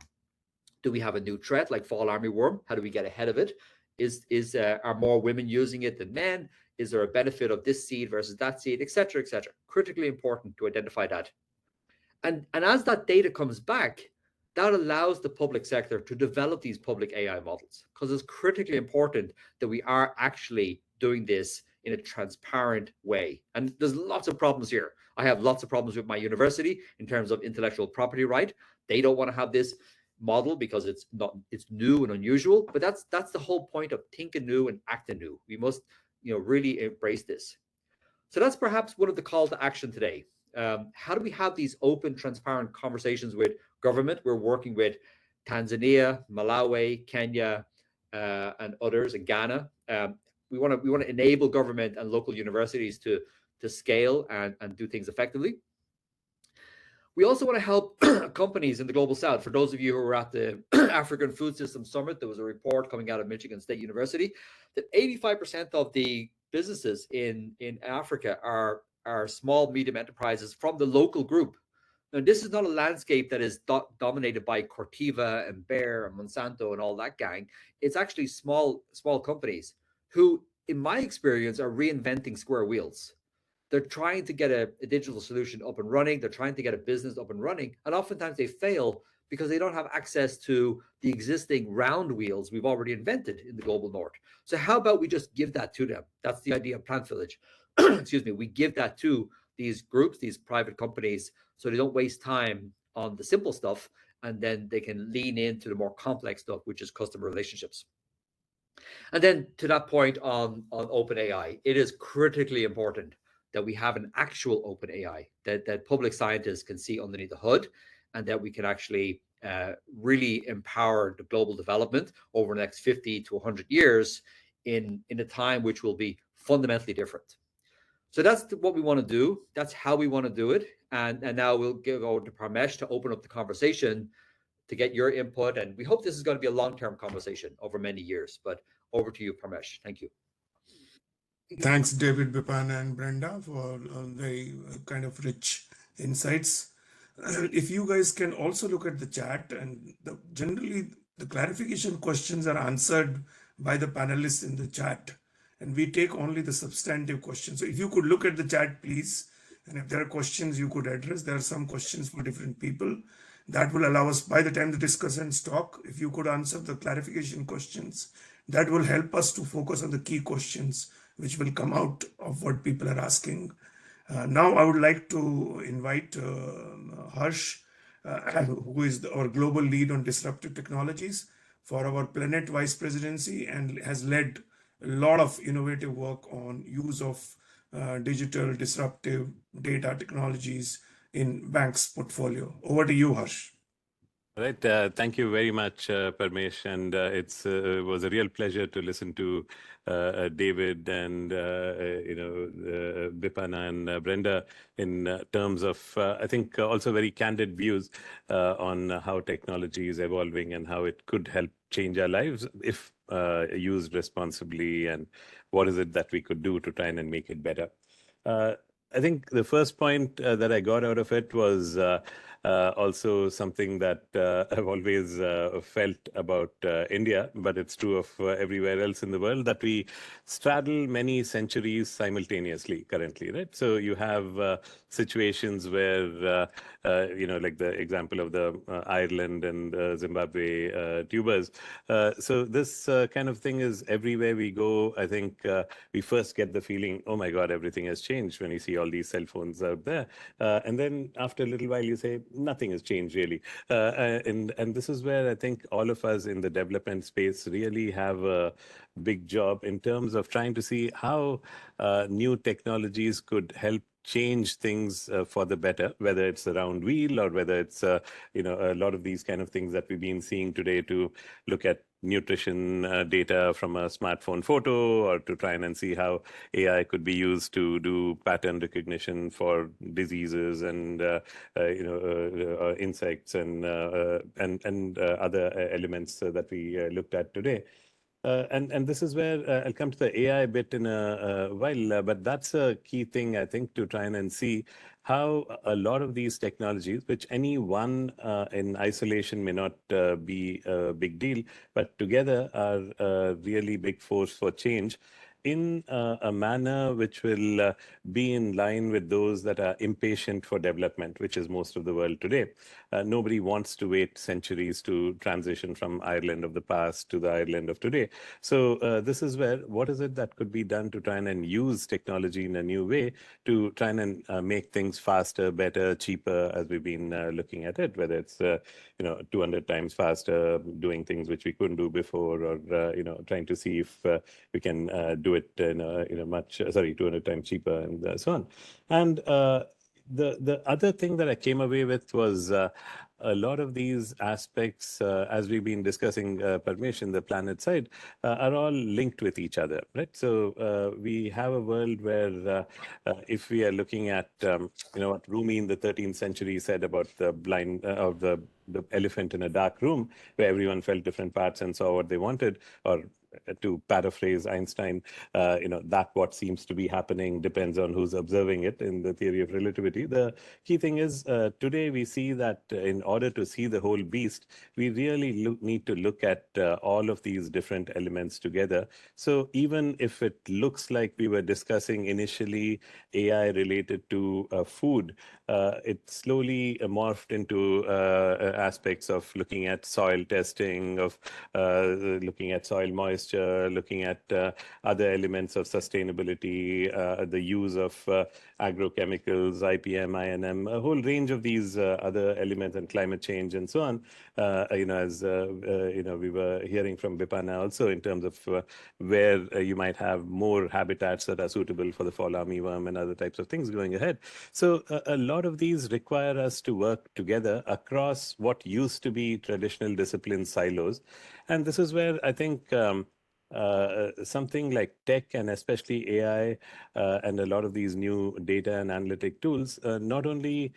Do we have a new threat like fall armyworm? How do we get ahead of it? Are more women using it than men? Is there a benefit of this seed versus that seed, et cetera, et cetera? Critically important to identify that. And as that data comes back, that allows the public sector to develop these public AI models, because it's critically important that we are actually doing this in a transparent way. And there's lots of problems here. I have lots of problems with my university in terms of intellectual property right. They don't want to have this model because it's new and unusual. But that's the whole point of thinking new and acting new. We must really embrace this. So that's perhaps one of the call to action today. How do we have these open, transparent conversations with government? We're working with Tanzania, Malawi, Kenya, and others, in Ghana. We want to enable government and local universities to scale and do things effectively. We also want to help companies in the Global South. For those of you who were at the African Food System Summit, there was a report coming out of Michigan State University that 85% of the businesses in Africa are small, medium enterprises from the local group. Now, this is not a landscape that is dominated by Corteva and Bayer and Monsanto and all that gang. It's actually small companies who, in my experience, are reinventing square wheels. They're trying to get a digital solution up and running. They're trying to get a business up and running. And oftentimes they fail because they don't have access to the existing round wheels we've already invented in the global north. So how about we just give that to them? That's the idea of PlantVillage. Excuse me. We give that to these groups, these private companies, so they don't waste time on the simple stuff, and then they can lean into the more complex stuff, which is customer relationships. And then to that point on open AI, it is critically important that we have an actual open AI that public scientists can see underneath the hood, and that we can actually really empower the global development over the next 50 to 100 years in a time which will be fundamentally different. So that's what we want to do. That's how we want to do it. And now we'll give over to Parmesh to open up the conversation to get your input. And we hope this is going to be a long-term conversation over many years. But over to you, Parmesh. Thank you. Thanks, David, Bipana, and Brenda, for very kind of rich insights. If you guys can also look at the chat, and generally the clarification questions are answered by the panelists in the chat, and we take only the substantive questions. So if you could look at the chat, please, and if there are questions you could address, there are some questions for different people. That will allow us, by the time the discussants talk, if you could answer the clarification questions, that will help us to focus on the key questions which will come out of what people are asking. Now I would like to invite Harsh, who is our global lead on disruptive technologies for our Planet Vice Presidency, and has led a lot of innovative work on use of digital disruptive data technologies in Bank's portfolio. Over to you, Harsh. All right. Thank you very much, Parmesh. And it was a real pleasure to listen to David and Bipana and Brenda in terms of, I think, also very candid views on how technology is evolving and how it could help change our lives if used responsibly, and what is it that we could do to try and make it better. I think the first point that I got out of it was also something that I've always felt about India, but it's true of everywhere else in the world, that we straddle many centuries simultaneously currently, right? So you have situations where, like the example of the Ireland and Zimbabwe tubers. So this kind of thing is everywhere we go. I think we first get the feeling, oh my God, everything has changed when you see all these cell phones out there. And then after a little while, you say, nothing has changed really. And this is where I think all of us in the development space really have a big job in terms of trying to see how new technologies could help change things for the better, whether it's a round wheel or whether it's a lot of these kind of things that we've been seeing today, to look at nutrition data from a smartphone photo, or to try and see how AI could be used to do pattern recognition for diseases and insects and other elements that we looked at today. And this is where I'll come to the AI bit in a while, but that's a key thing, I think, to try and see how a lot of these technologies, which any one in isolation may not be a big deal, but together are a really big force for change in a manner which will be in line with those that are impatient for development, which is most of the world today. Nobody wants to wait centuries to transition from Ireland of the past to the Ireland of today. So this is where, what is it that could be done to try and use technology in a new way to try and make things faster, better, cheaper, as we've been looking at it, whether it's 200 times faster, doing things which we couldn't do before, or trying to see if we can do it in a much 200 times cheaper, and so on. And the other thing that I came away with was a lot of these aspects, as we've been discussing, Parmesh, in the planet side, are all linked with each other, right? So we have a world where if we are looking at, what Rumi in the 13th century said about the blind of the elephant in a dark room, where everyone felt different parts and saw what they wanted, or to paraphrase Einstein, that what seems to be happening depends on who's observing it in the theory of relativity. The key thing is today we see that in order to see the whole beast, we really need to look at all of these different elements together. So even if it looks like we were discussing initially AI related to food, it slowly morphed into aspects of looking at soil testing, of looking at soil moisture, looking at other elements of sustainability, the use of agrochemicals, IPM, INM, a whole range of these other elements, and climate change and so on. As we were hearing from Bipana also, in terms of where you might have more habitats that are suitable for the fall armyworm and other types of things going ahead. So a lot of these require us to work together across what used to be traditional discipline silos. And this is where I think something like tech, and especially AI, and a lot of these new data and analytic tools not only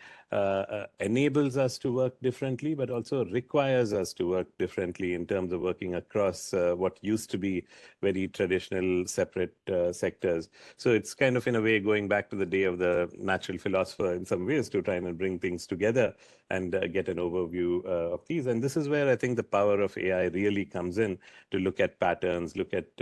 enables us to work differently, but also requires us to work differently in terms of working across what used to be very traditional separate sectors. So it's kind of, in a way, going back to the day of the natural philosopher in some ways, to try and bring things together and get an overview of these. And this is where I think the power of AI really comes in, to look at patterns, look at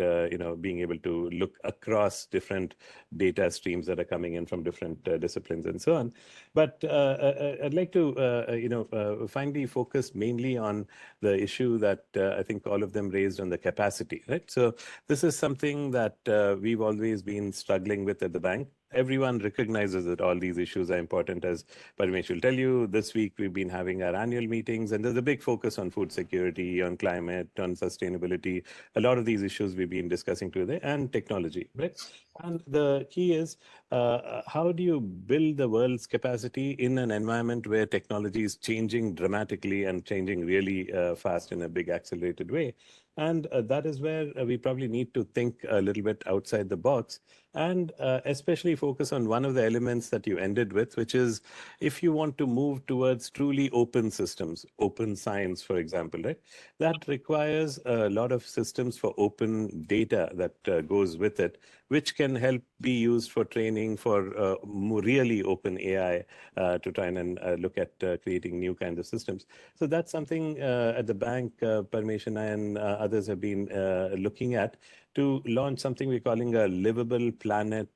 being able to look across different data streams that are coming in from different disciplines and so on. But I'd like to finally focus mainly on the issue that I think all of them raised on the capacity, right? So this is something that we've always been struggling with at the bank. Everyone recognizes that all these issues are important. As Parmesh will tell you, this week we've been having our annual meetings, and there's a big focus on food security, on climate, on sustainability. A lot of these issues we've been discussing today, and technology, right? And the key is, how do you build the world's capacity in an environment where technology is changing dramatically and changing really fast in a big accelerated way? And that is where we probably need to think a little bit outside the box, and especially focus on one of the elements that you ended with, which is, if you want to move towards truly open systems, open science, for example, right? That requires a lot of systems for open data that goes with it, which can can help be used for training for really open AI to try and look at creating new kinds of systems. So that's something at the bank, Parmeshwar and others have been looking at to launch something we're calling a Livable Planet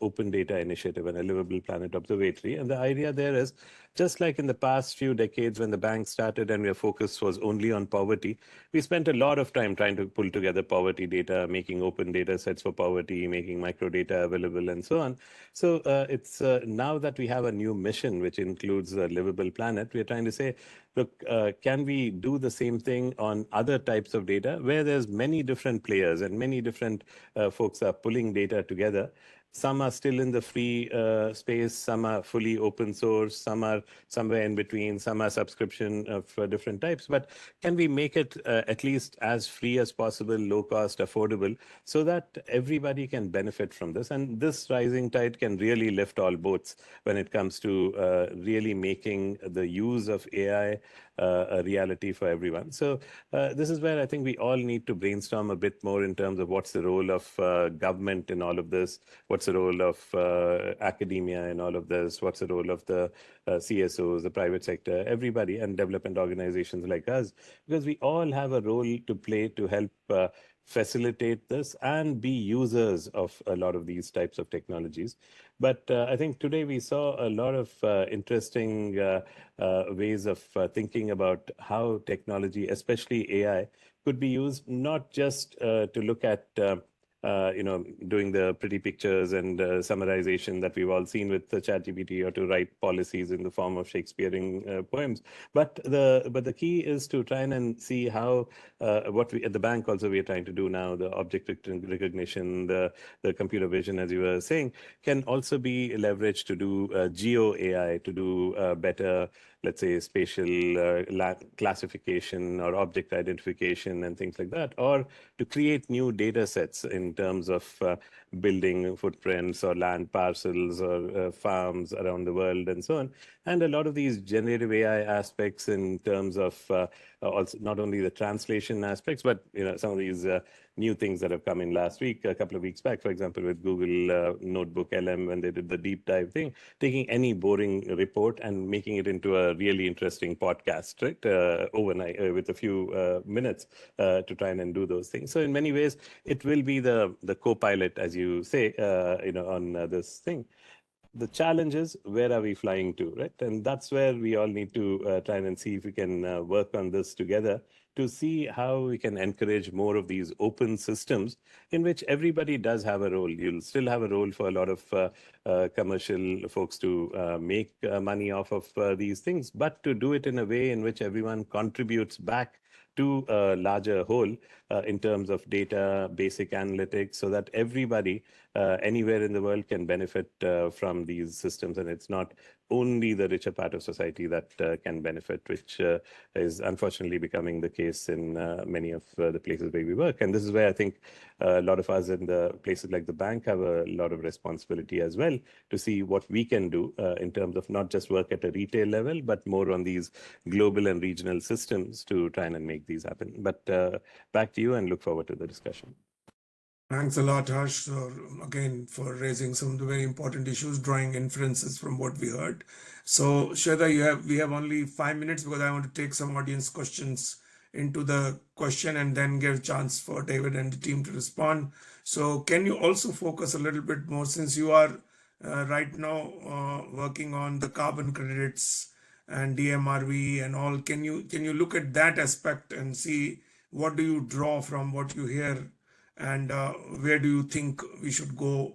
Open Data Initiative and a Livable Planet Observatory. And the idea there is, just like in the past few decades when the bank started and their focus was only on poverty, we spent a lot of time trying to pull together poverty data, making open data sets for poverty, making micro data available, and so on. So it's now that we have a new mission, which includes a Livable Planet, we're trying to say, look, can we do the same thing on other types of data where there's many different players and many different folks are pulling data together? Some are still in the free space, some are fully open source, some are somewhere in between, some are subscription of different types. But can we make it at least as free as possible, low cost, affordable, so that everybody can benefit from this? And this rising tide can really lift all boats when it comes to really making the use of AI a reality for everyone. So this is where I think we all need to brainstorm a bit more in terms of what's the role of government in all of this, what's the role of academia in all of this, what's the role of the CSOs, the private sector, everybody, and development organizations like us, because we all have a role to play to help facilitate this and be users of a lot of these types of technologies. But I think today we saw a lot of interesting ways of thinking about how technology, especially AI, could be used not just to look at doing the pretty pictures and summarization that we've all seen with the ChatGPT, or to write policies in the form of Shakespearean poems. But the key is to try and see how what we at the bank also we are trying to do now, the object recognition, the computer vision, as you were saying, can also be leveraged to do geo AI, to do better, let's say, spatial classification or object identification and things like that, or to create new data sets in terms of building footprints or land parcels or farms around the world and so on. And a lot of these generative AI aspects in terms of also not only the translation aspects, but some of these new things that have come in last week, a couple of weeks back, for example, with Google Notebook LM, when they did the deep dive thing, taking any boring report and making it into a really interesting podcast, right? Overnight with a few minutes to try and do those things. So in many ways, it will be the co-pilot, as you say, on this thing. The challenge is, where are we flying to, right? And that's where we all need to try and see if we can work on this together to see how we can encourage more of these open systems in which everybody does have a role. You'll still have a role for a lot of commercial folks to make money off of these things, but to do it in a way in which everyone contributes back to a larger whole in terms of data, basic analytics, so that everybody anywhere in the world can benefit from these systems. And it's not only the richer part of society that can benefit, which is unfortunately becoming the case in many of the places where we work. And this is where I think a lot of us in the places like the bank have a lot of responsibility as well to see what we can do in terms of not just work at a retail level, but more on these global and regional systems to try and make these happen. But back to you, and look forward to the discussion. Thanks a lot, Harsh, again, for raising some of the very important issues, drawing inferences from what we heard. So, Shweta, we have only 5 minutes because I want to take some audience questions into the question and then give a chance for David and the team to respond. So, can you also focus a little bit more, since you are right now working on the carbon credits and DMRV and all? Can you look at that aspect and see what do you draw from what you hear? And where do you think we should go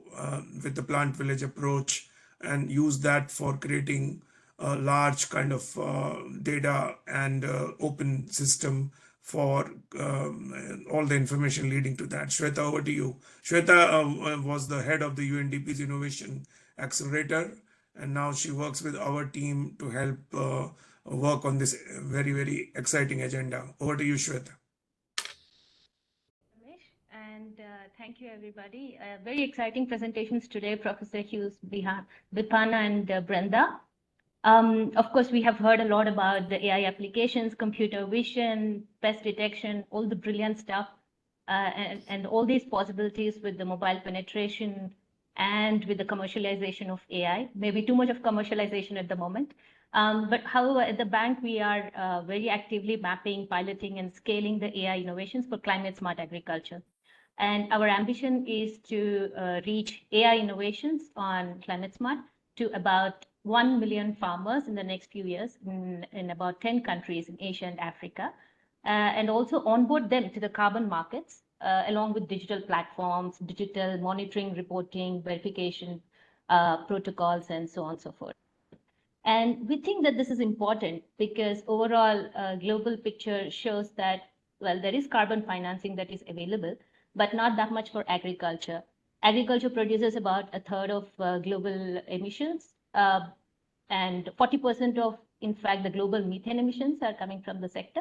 with the PlantVillage approach, and use that for creating a large kind of data and open system for all the information leading to that? Shweta, over to you. Shweta was the head of the UNDP's Innovation Accelerator, and now she works with our team to help work on this very, very exciting agenda. Over to you, Shweta. And thank you, everybody. Very exciting presentations today, Professor Hughes, Bipana, and Brenda. Of course, we have heard a lot about the AI applications, computer vision, pest detection, all the brilliant stuff. and all these possibilities with the mobile penetration and with the commercialization of AI, maybe too much of commercialization at the moment. But however, at the bank, we are very actively mapping, piloting, and scaling the AI innovations for climate smart agriculture. And our ambition is to reach AI innovations on climate smart to about 1 million farmers in the next few years in about 10 countries in Asia and Africa, and also onboard them to the carbon markets, along with digital platforms, digital monitoring, reporting, verification protocols, and so on and so forth. And we think that this is important because overall global picture shows that, well, there is carbon financing that is available, but not that much for agriculture. Agriculture produces about a third of global emissions, and 40% of, in fact, the global methane emissions are coming from the sector,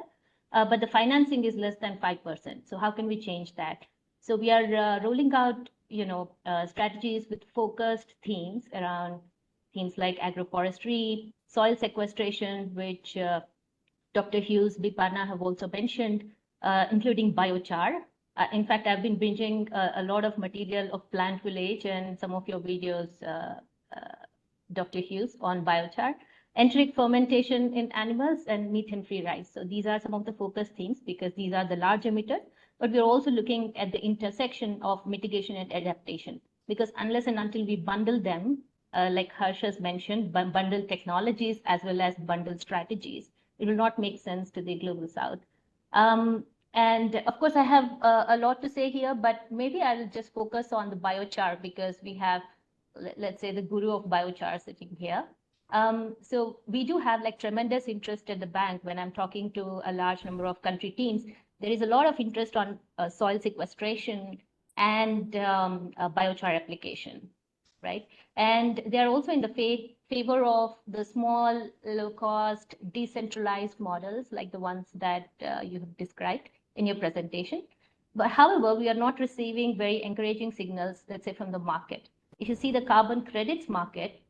but the financing is less than 5%. So how can we change that? So we are rolling out, strategies with focused themes around themes like agroforestry, soil sequestration, which Dr. Hughes, Bipana have also mentioned, including biochar. In fact, I've been binging a lot of material of PlantVillage and some of your videos, Dr. Hughes, on biochar, enteric fermentation in animals, and methane-free rice. So these are some of the focus themes because these are the large emitters, but we're also looking at the intersection of mitigation and adaptation, because unless and until we bundle them, like Harsh has mentioned, bundle technologies as well as bundle strategies, it will not make sense to the global south. And of course, I have a lot to say here, but maybe I'll just focus on the biochar because we have, let's say, the guru of biochar sitting here. So we do have like tremendous interest at the bank. When I'm talking to a large number of country teams, there is a lot of interest on soil sequestration and biochar application, right? And they're also in the favor of the small, low-cost, decentralized models like the ones that you have described in your presentation. But however, we are not receiving very encouraging signals, let's say, from the market. If you see the carbon credits market,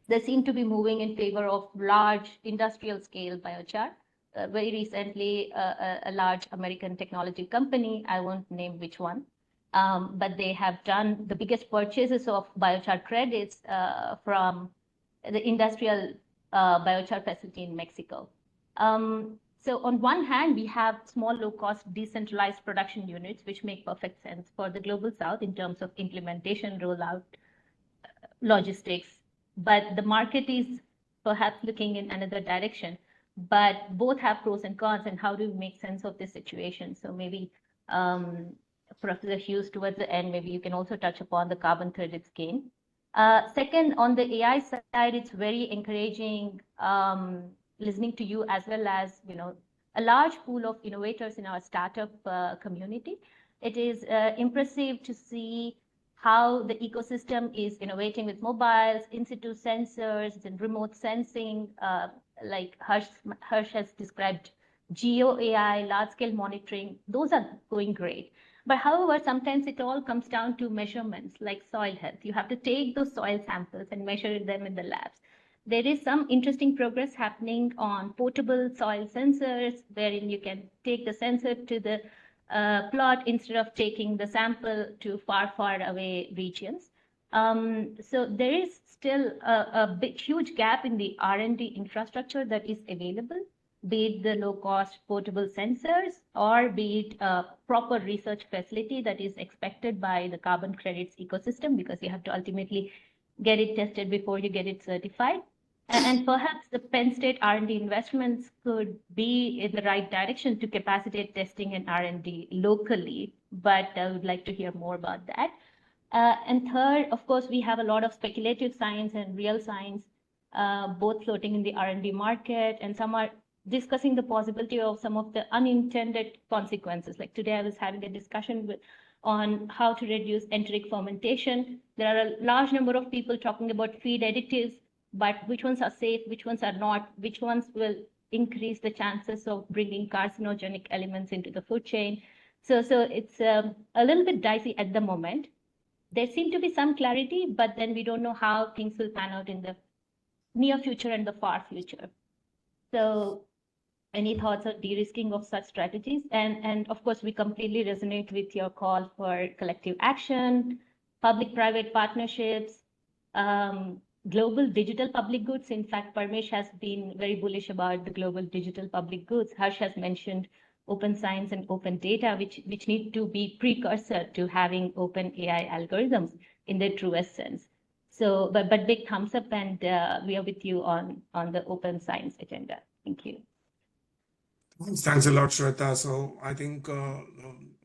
they seem to be moving in favor of large industrial scale biochar. Very recently, a large American technology company, I won't name which one, but they have done the biggest purchases of biochar credits from the industrial biochar facility in Mexico. So on one hand, we have small, low-cost, decentralized production units, which make perfect sense for the global south in terms of implementation, rollout, logistics. But the market is perhaps looking in another direction. But both have pros and cons, and how do we make sense of this situation? So maybe Professor Hughes, towards the end, maybe you can also touch upon the carbon credits gain. Second, on the AI side, it's very encouraging listening to you, as well as a large pool of innovators in our startup community. It is impressive to see how the ecosystem is innovating with mobiles, in-situ sensors, and remote sensing, like Harsh has described, geo AI, large-scale monitoring. Those are going great. But however, sometimes it all comes down to measurements like soil health. You have to take those soil samples and measure them in the labs. There is some interesting progress happening on portable soil sensors, wherein you can take the sensor to the plot instead of taking the sample to far, far away regions. So there is still a huge gap in the R&D infrastructure that is available, be it the low-cost portable sensors or be it a proper research facility that is expected by the carbon credits ecosystem, because you have to ultimately get it tested before you get it certified. And perhaps the Penn State R&D investments could be in the right direction to capacitate testing and R&D locally, but I would like to hear more about that. And third, of course, we have a lot of speculative science and real science, both floating in the R&D market, and some are discussing the possibility of some of the unintended consequences. Like today, I was having a discussion on how to reduce enteric fermentation. There are a large number of people talking about feed additives, but which ones are safe, which ones are not, which ones will increase the chances of bringing carcinogenic elements into the food chain. So it's a little bit dicey at the moment. There seems to be some clarity, but then we don't know how things will pan out in the near future and the far future. So Any thoughts on de-risking of such strategies? And of course, we completely resonate with your call for collective action, public-private partnerships, global digital public goods. In fact, Parmesh has been very bullish about the global digital public goods. Harsh has mentioned open science and open data, which need to be precursor to having open AI algorithms in their truest sense. So, but big thumbs up, and we are with you on the open science agenda. Thank you. Thanks a lot, Shweta. So I think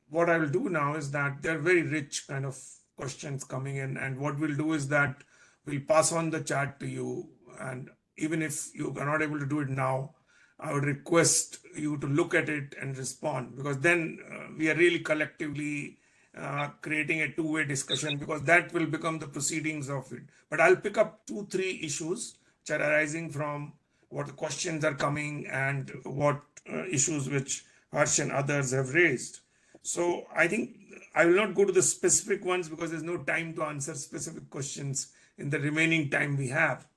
what I will do now is that they're very rich kind of questions coming in, and what we'll do is that we'll pass on the chat to you, and even if you are not able to do it now, I would request you to look at it and respond, because then we are really collectively creating a two-way discussion, because that will become the proceedings of it. But I'll pick up 2-3 issues which are arising from what the questions are coming and what issues which Harsh and others have raised. So I think I will not go to the specific ones because there's no time to answer specific questions in the remaining time we have.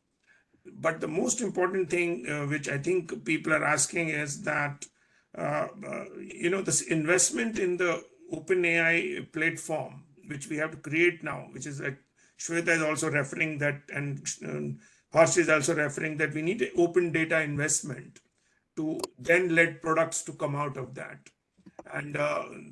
But the most important thing which I think people are asking is that, this investment in the OpenAI platform, which we have to create now, which is like Shweta is also referring that, and Harsh is also referring that we need an open data investment to then let products to come out of that. And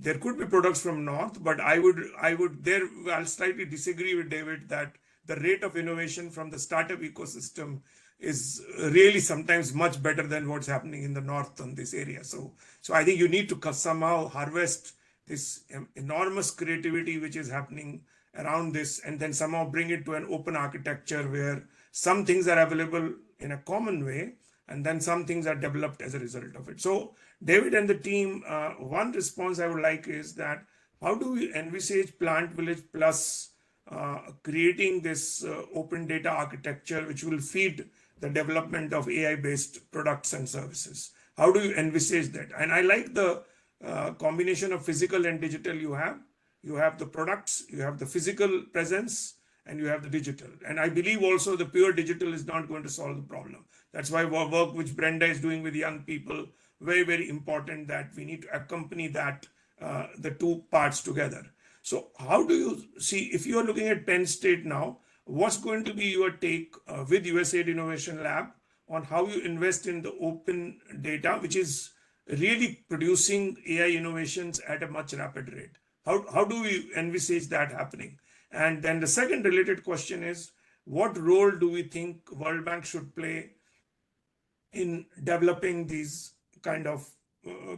there could be products from North, but I'll slightly disagree with David that the rate of innovation from the startup ecosystem is really sometimes much better than what's happening in the North on this area. So I think you need to somehow harvest this enormous creativity which is happening around this, and then somehow bring it to an open architecture where some things are available in a common way, and then some things are developed as a result of it. So David and the team, one response I would like is that how do we envisage PlantVillage Plus creating this open data architecture which will feed the development of AI-based products and services? How do you envisage that? And I like the combination of physical and digital you have. You have the products, you have the physical presence, and you have the digital. And I believe also the pure digital is not going to solve the problem. That's why work which Brenda is doing with young people, very, very important that we need to accompany that, the two parts together. So how do you see, if you are looking at Penn State now, what's going to be your take with USAID Innovation Lab on how you invest in the open data, which is really producing AI innovations at a much rapid rate? How do we envisage that happening? And then the second related question is, what role do we think World Bank should play in developing these kind of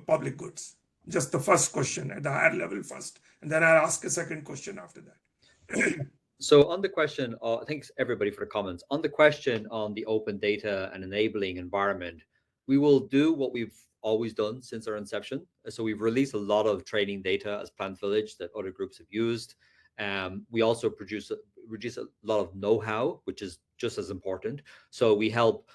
public goods? Just the first question at the higher level first, and then I'll ask a second question after that. So on the question, thanks everybody for the comments. On the question on the open data and enabling environment, we will do what we've always done since our inception. So we've released a lot of training data as PlantVillage that other groups have used. We also produce a lot of know-how, which is just as important. So we help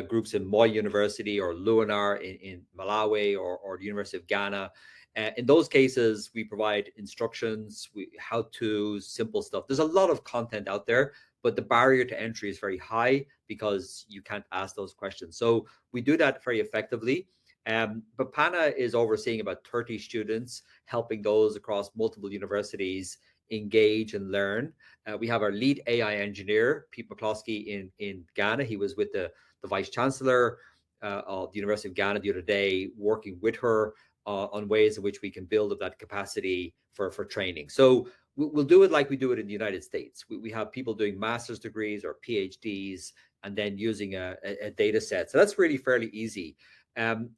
groups in Moi University or Luanar in Malawi or the University of Ghana. In those cases, we provide instructions, how-tos, simple stuff. There's a lot of content out there, but the barrier to entry is very high because you can't ask those questions. So we do that very effectively. But PANA is overseeing about 30 students, helping those across multiple universities engage and learn. We have our lead AI engineer, Pete McCloskey in Ghana. He was with the Vice Chancellor of the University of Ghana the other day, working with her on ways in which we can build up that capacity for training. So we'll do it like we do it in the United States. We have people doing master's degrees or PhDs and then using a data set. So that's really fairly easy.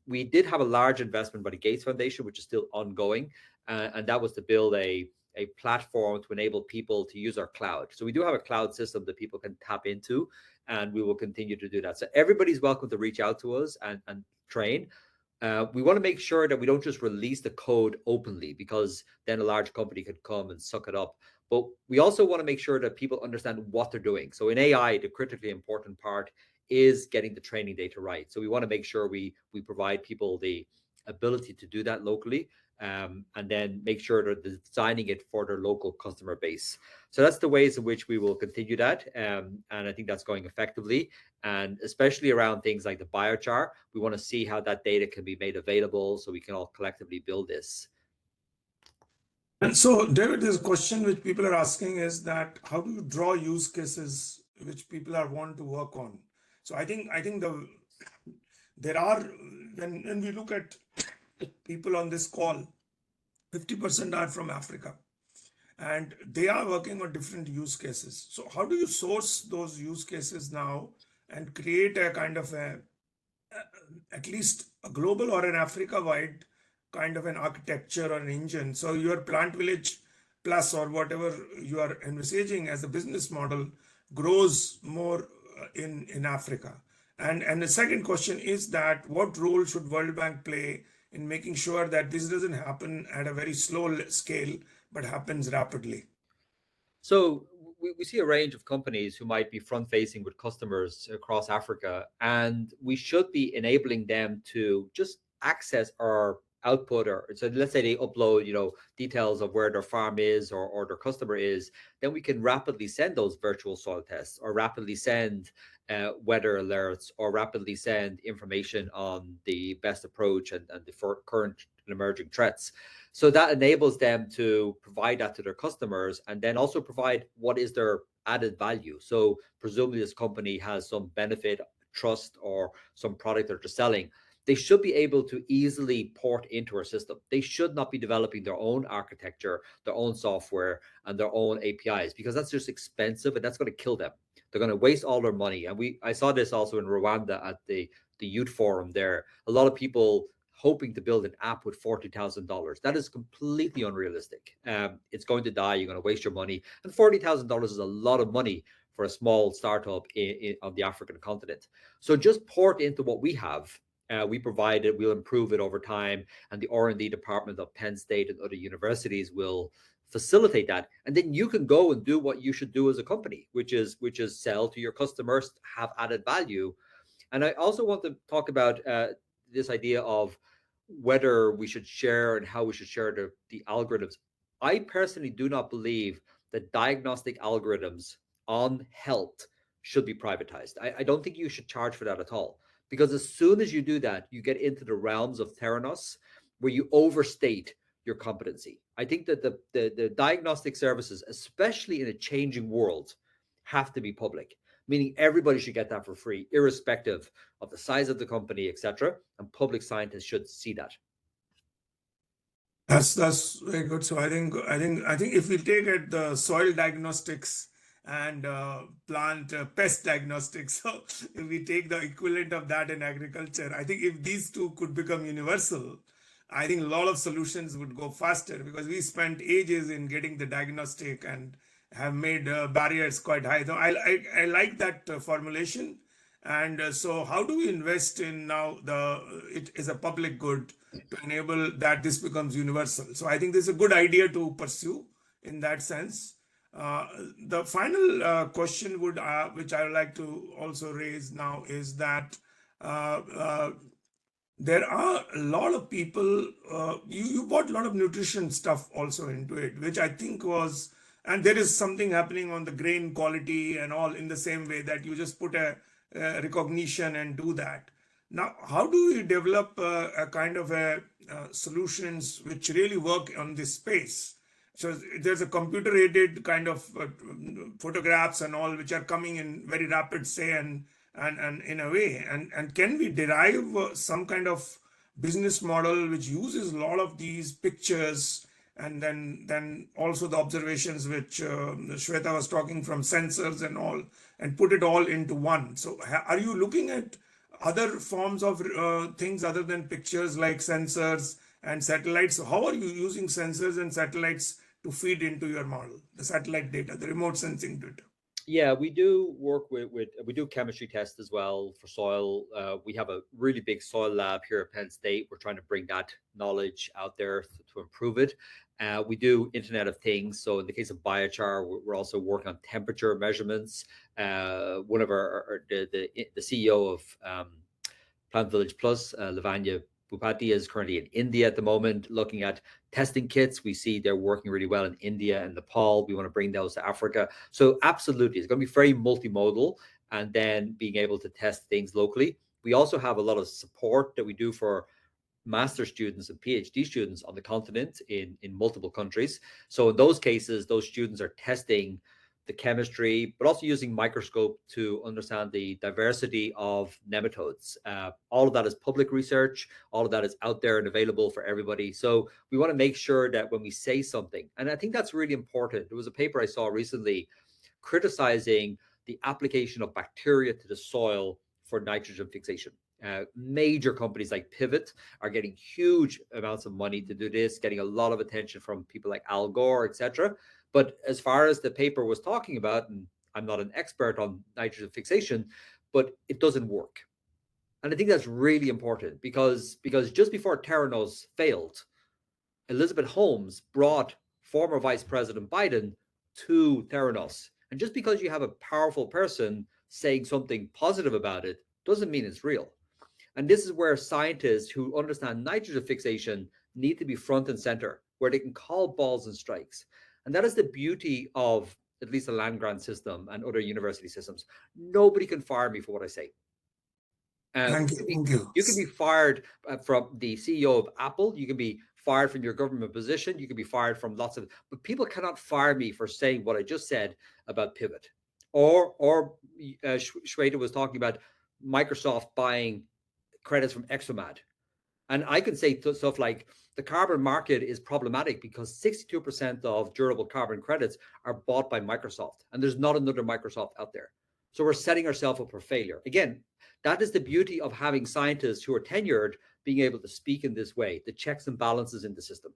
We did have a large investment by the Gates Foundation, which is still ongoing, and that was to build a platform to enable people to use our cloud. So we do have a cloud system that people can tap into, and we will continue to do that. So everybody's welcome to reach out to us and train. We want to make sure that we don't just release the code openly, because then a large company could come and suck it up. But we also want to make sure that people understand what they're doing. So in AI, the critically important part is getting the training data right. So we want to make sure we provide people the ability to do that locally. and then make sure they're designing it for their local customer base. So that's the ways in which we will continue that. And I think that's going effectively. And especially around things like the biochar, we want to see how that data can be made available so we can all collectively build this. And so, David, this question which people are asking is that how do you draw use cases which people are want to work on? So I think there are, when we look at people on this call, 50% are from Africa, and they are working on different use cases. So how do you source those use cases now and create a kind of at least a global or an Africa-wide kind of an architecture or an engine? So your PlantVillage Plus or whatever you are envisaging as a business model grows more in Africa. And the second question is that what role should World Bank play in making sure that this doesn't happen at a very slow scale, but happens rapidly? So we see a range of companies who might be front facing with customers across Africa, and we should be enabling them to just access our output. Or so let's say they upload, details of where their farm is or their customer is, then we can rapidly send those virtual soil tests or rapidly send weather alerts or rapidly send information on the best approach and the current and emerging threats. So that enables them to provide that to their customers and then also provide what is their added value. So presumably this company has some benefit, trust, or some product that they're selling. They should be able to easily port into our system. They should not be developing their own architecture, their own software, and their own APIs, because that's just expensive and that's going to kill them. They're going to waste all their money. And I saw this also in Rwanda at the youth forum there. A lot of people hoping to build an app with $40,000. That is completely unrealistic. It's going to die. You're going to waste your money. And $40,000 is a lot of money for a small startup on the African continent. So just port into what we have. We provide it, we'll improve it over time, and the R&D department of Penn State and other universities will facilitate that. And then you can go and do what you should do as a company, which is sell to your customers, have added value. And I also want to talk about this idea of whether we should share and how we should share the algorithms. I personally do not believe that diagnostic algorithms on health should be privatized. I don't think you should charge for that at all. Because as soon as you do that, you get into the realms of Theranos, where you overstate your competency. I think that the diagnostic services, especially in a changing world, have to be public, meaning everybody should get that for free, irrespective of the size of the company, etc. And public scientists should see that. That's very good. So I think if we take it the soil diagnostics and plant pest diagnostics. So if we take the equivalent of that in agriculture, I think if these two could become universal, I think a lot of solutions would go faster, because we spent ages in getting the diagnostic and have made barriers quite high. So I like that formulation. And so how do we invest in now it is a public good to enable that this becomes universal? So I think this is a good idea to pursue in that sense. The final question which I would like to also raise now is that there are a lot of people, you brought a lot of nutrition stuff also into it, which I think was, and there is something happening on the grain quality and all in the same way that you just put a recognition and do that. Now, how do we develop a kind of solutions which really work on this space? So there's a computer-aided kind of photographs and all which are coming in very rapid say and in a way. And can we derive some kind of business model which uses a lot of these pictures and then also the observations which Shweta was talking from sensors and all, and put it all into one? So are you looking at other forms of things other than pictures like sensors and satellites? So how are you using sensors and satellites to feed into your model, the satellite data, the remote sensing data? Yeah, we do work we do chemistry tests as well for soil. We have a really big soil lab here at Penn State. We're trying to bring that knowledge out there to improve it. We do Internet of Things. So in the case of biochar, we're also working on temperature measurements. One of the CEO of PlantVillage Plus, Lavanya, Bhupati is currently in India at the moment looking at testing kits. We see they're working really well in India and Nepal. We want to bring those to Africa. So absolutely, it's going to be very multimodal, and then being able to test things locally. We also have a lot of support that we do for master students and PhD students on the continent in multiple countries. So in those cases, those students are testing the chemistry, but also using microscope to understand the diversity of nematodes. All of that is public research. All of that is out there and available for everybody. So we want to make sure that when we say something, and I think that's really important. There was a paper I saw recently criticizing the application of bacteria to the soil for nitrogen fixation. Major companies like Pivot are getting huge amounts of money to do this, getting a lot of attention from people like Al Gore, etc. But as far as the paper was talking about, and I'm not an expert on nitrogen fixation, but it doesn't work. And I think that's really important because just before Theranos failed, Elizabeth Holmes brought former Vice President Biden to Theranos. And just because you have a powerful person saying something positive about it doesn't mean it's real. And this is where scientists who understand nitrogen fixation need to be front and center, where they can call balls and strikes. And that is the beauty of at least the land grant system and other university systems. Nobody can fire me for what I say. Thank you. You can be fired from the CEO of Apple. You can be fired from your government position. You can be fired from lots of, but people cannot fire me for saying what I just said about Pivot. Or Shweta was talking about Microsoft buying credits from Exomad. And I can say stuff like the carbon market is problematic because 62% of durable carbon credits are bought by Microsoft, and there's not another Microsoft out there. So we're setting ourselves up for failure. Again, that is the beauty of having scientists who are tenured being able to speak in this way, the checks and balances in the system.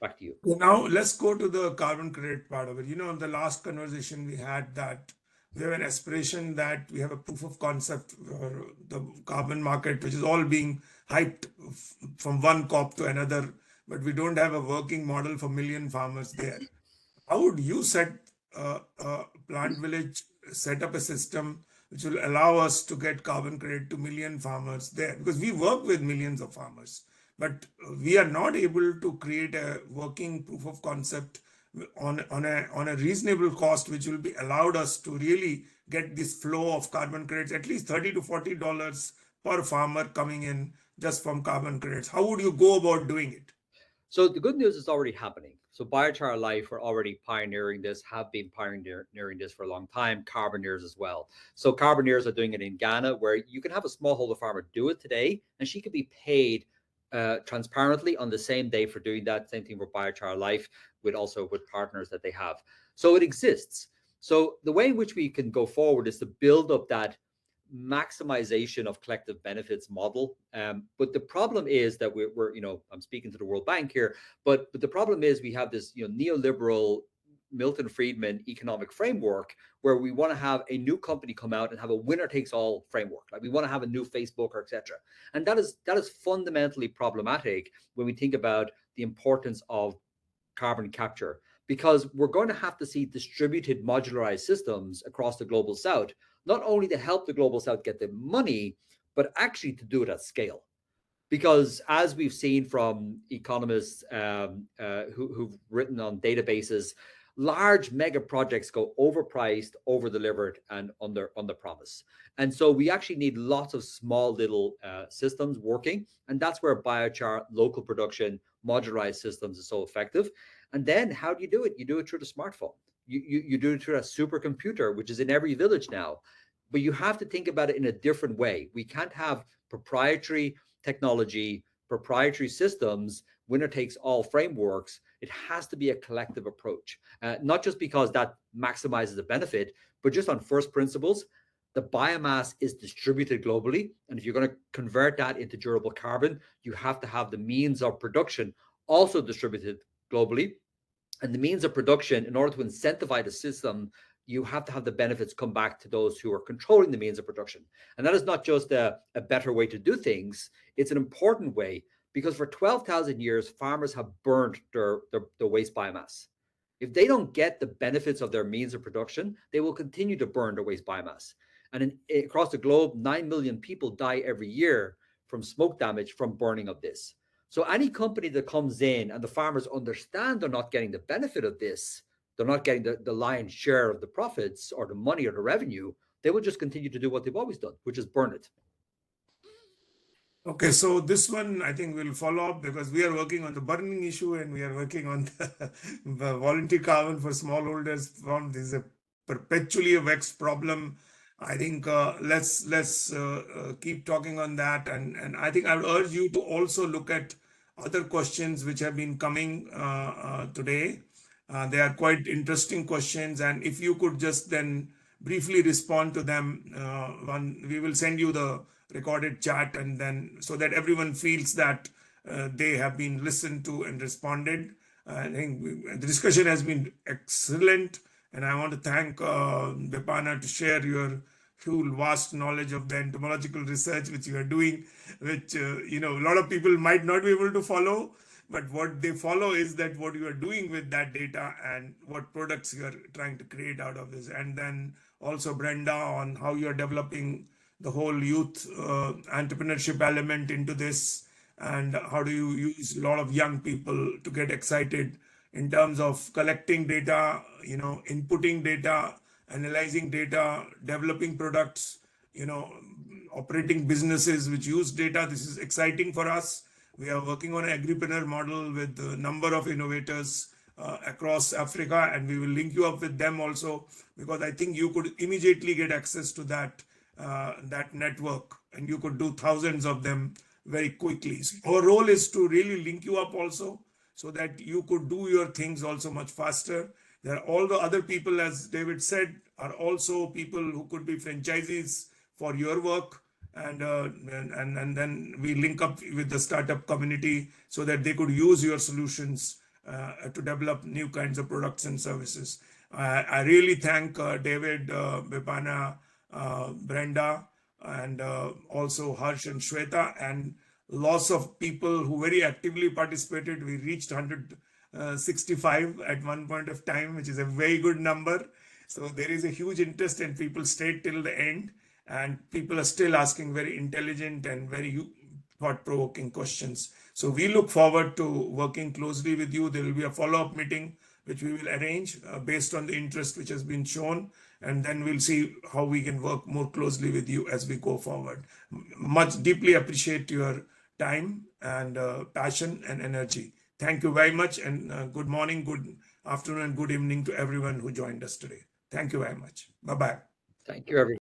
Back to you. Now let's go to the carbon credit part of it. In the last conversation we had that we have an aspiration that we have a proof of concept for the carbon market, which is all being hyped from one COP to another, but we don't have a working model for million farmers there. How would you PlantVillage set up a system which will allow us to get carbon credit to million farmers there? Because we work with millions of farmers, but we are not able to create a working proof of concept on a reasonable cost, which will be allowed us to really get this flow of carbon credits, at least $30 to $40 per farmer coming in just from carbon credits. How would you go about doing it? So the good news is already happening. So Biochar Life are already pioneering this, have been pioneering this for a long time, Carboneers as well. So Carboneers are doing it in Ghana, where you can have a smallholder farmer do it today, and she could be paid transparently on the same day for doing that. Same thing for Biochar Life, with partners that they have. So it exists. So the way in which we can go forward is to build up that maximization of collective benefits model. But the problem is that we're I'm speaking to the World Bank here, but the problem is we have this neoliberal Milton Friedman economic framework where we want to have a new company come out and have a winner takes all framework. Like we want to have a new Facebook or etc. And that is fundamentally problematic when we think about the importance of carbon capture, because we're going to have to see distributed modularized systems across the global south, not only to help the global south get the money, but actually to do it at scale. Because as we've seen from economists who've written on databases, large mega projects go overpriced, over-delivered, and under promise. And so we actually need lots of small little systems working. And that's where biochar, local production, modularized systems is so effective. And then how do you do it? You do it through the smartphone. You do it through a supercomputer, which is in every village now. But you have to think about it in a different way. We can't have proprietary technology, proprietary systems, winner takes all frameworks. It has to be a collective approach, not just because that maximizes the benefit, but just on first principles. The biomass is distributed globally. And if you're going to convert that into durable carbon, you have to have the means of production also distributed globally. And the means of production, in order to incentivize the system, you have to have the benefits come back to those who are controlling the means of production. And that is not just a better way to do things. It's an important way, because for 12,000 years, farmers have burned their waste biomass. If they don't get the benefits of their means of production, they will continue to burn their waste biomass. And across the globe, 9 million people die every year from smoke damage from burning of this. So any company that comes in and the farmers understand they're not getting the benefit of this, they're not getting the lion's share of the profits or the money or the revenue, they will just continue to do what they've always done, which is burn it. Okay, so this one I think we'll follow up because we are working on the burning issue and we are working on the voluntary carbon for smallholders. This is a perpetually a vexed problem. I think let's keep talking on that, and I think I would urge you to also look at other questions which have been coming today. They are quite interesting questions, and if you could just then briefly respond to them, we will send you the recorded chat, and then so that everyone feels that they have been listened to and responded. I think the discussion has been excellent, and I want to thank Bipana to share your full vast knowledge of the entomological research which you are doing, which a lot of people might not be able to follow, but what they follow is that what you are doing with that data and what products you are trying to create out of this. And then also Brenda on how you are developing the whole youth entrepreneurship element into this, and how do you use a lot of young people to get excited in terms of collecting data, inputting data, analyzing data, developing products, operating businesses which use data. This is exciting for us. We are working on an agripreneur model with a number of innovators across Africa, and we will link you up with them also, because I think you could immediately get access to that network, and you could do thousands of them very quickly. So our role is to really link you up also, so that you could do your things also much faster. There are all the other people, as David said, are also people who could be franchisees for your work, and then we link up with the startup community so that they could use your solutions to develop new kinds of products and services. I really thank David, Bipana, Brenda, and also Harsh and Shweta, and lots of people who very actively participated. We reached 165 at one point of time, which is a very good number. So there is a huge interest, and people stayed till the end, and people are still asking very intelligent and very thought-provoking questions. So we look forward to working closely with you. There will be a follow-up meeting which we will arrange based on the interest which has been shown, and then we'll see how we can work more closely with you as we go forward. Much deeply appreciate your time and passion and energy. Thank you very much, and good morning, good afternoon, and good evening to everyone who joined us today. Thank you very much. Bye-bye. Thank you, everyone.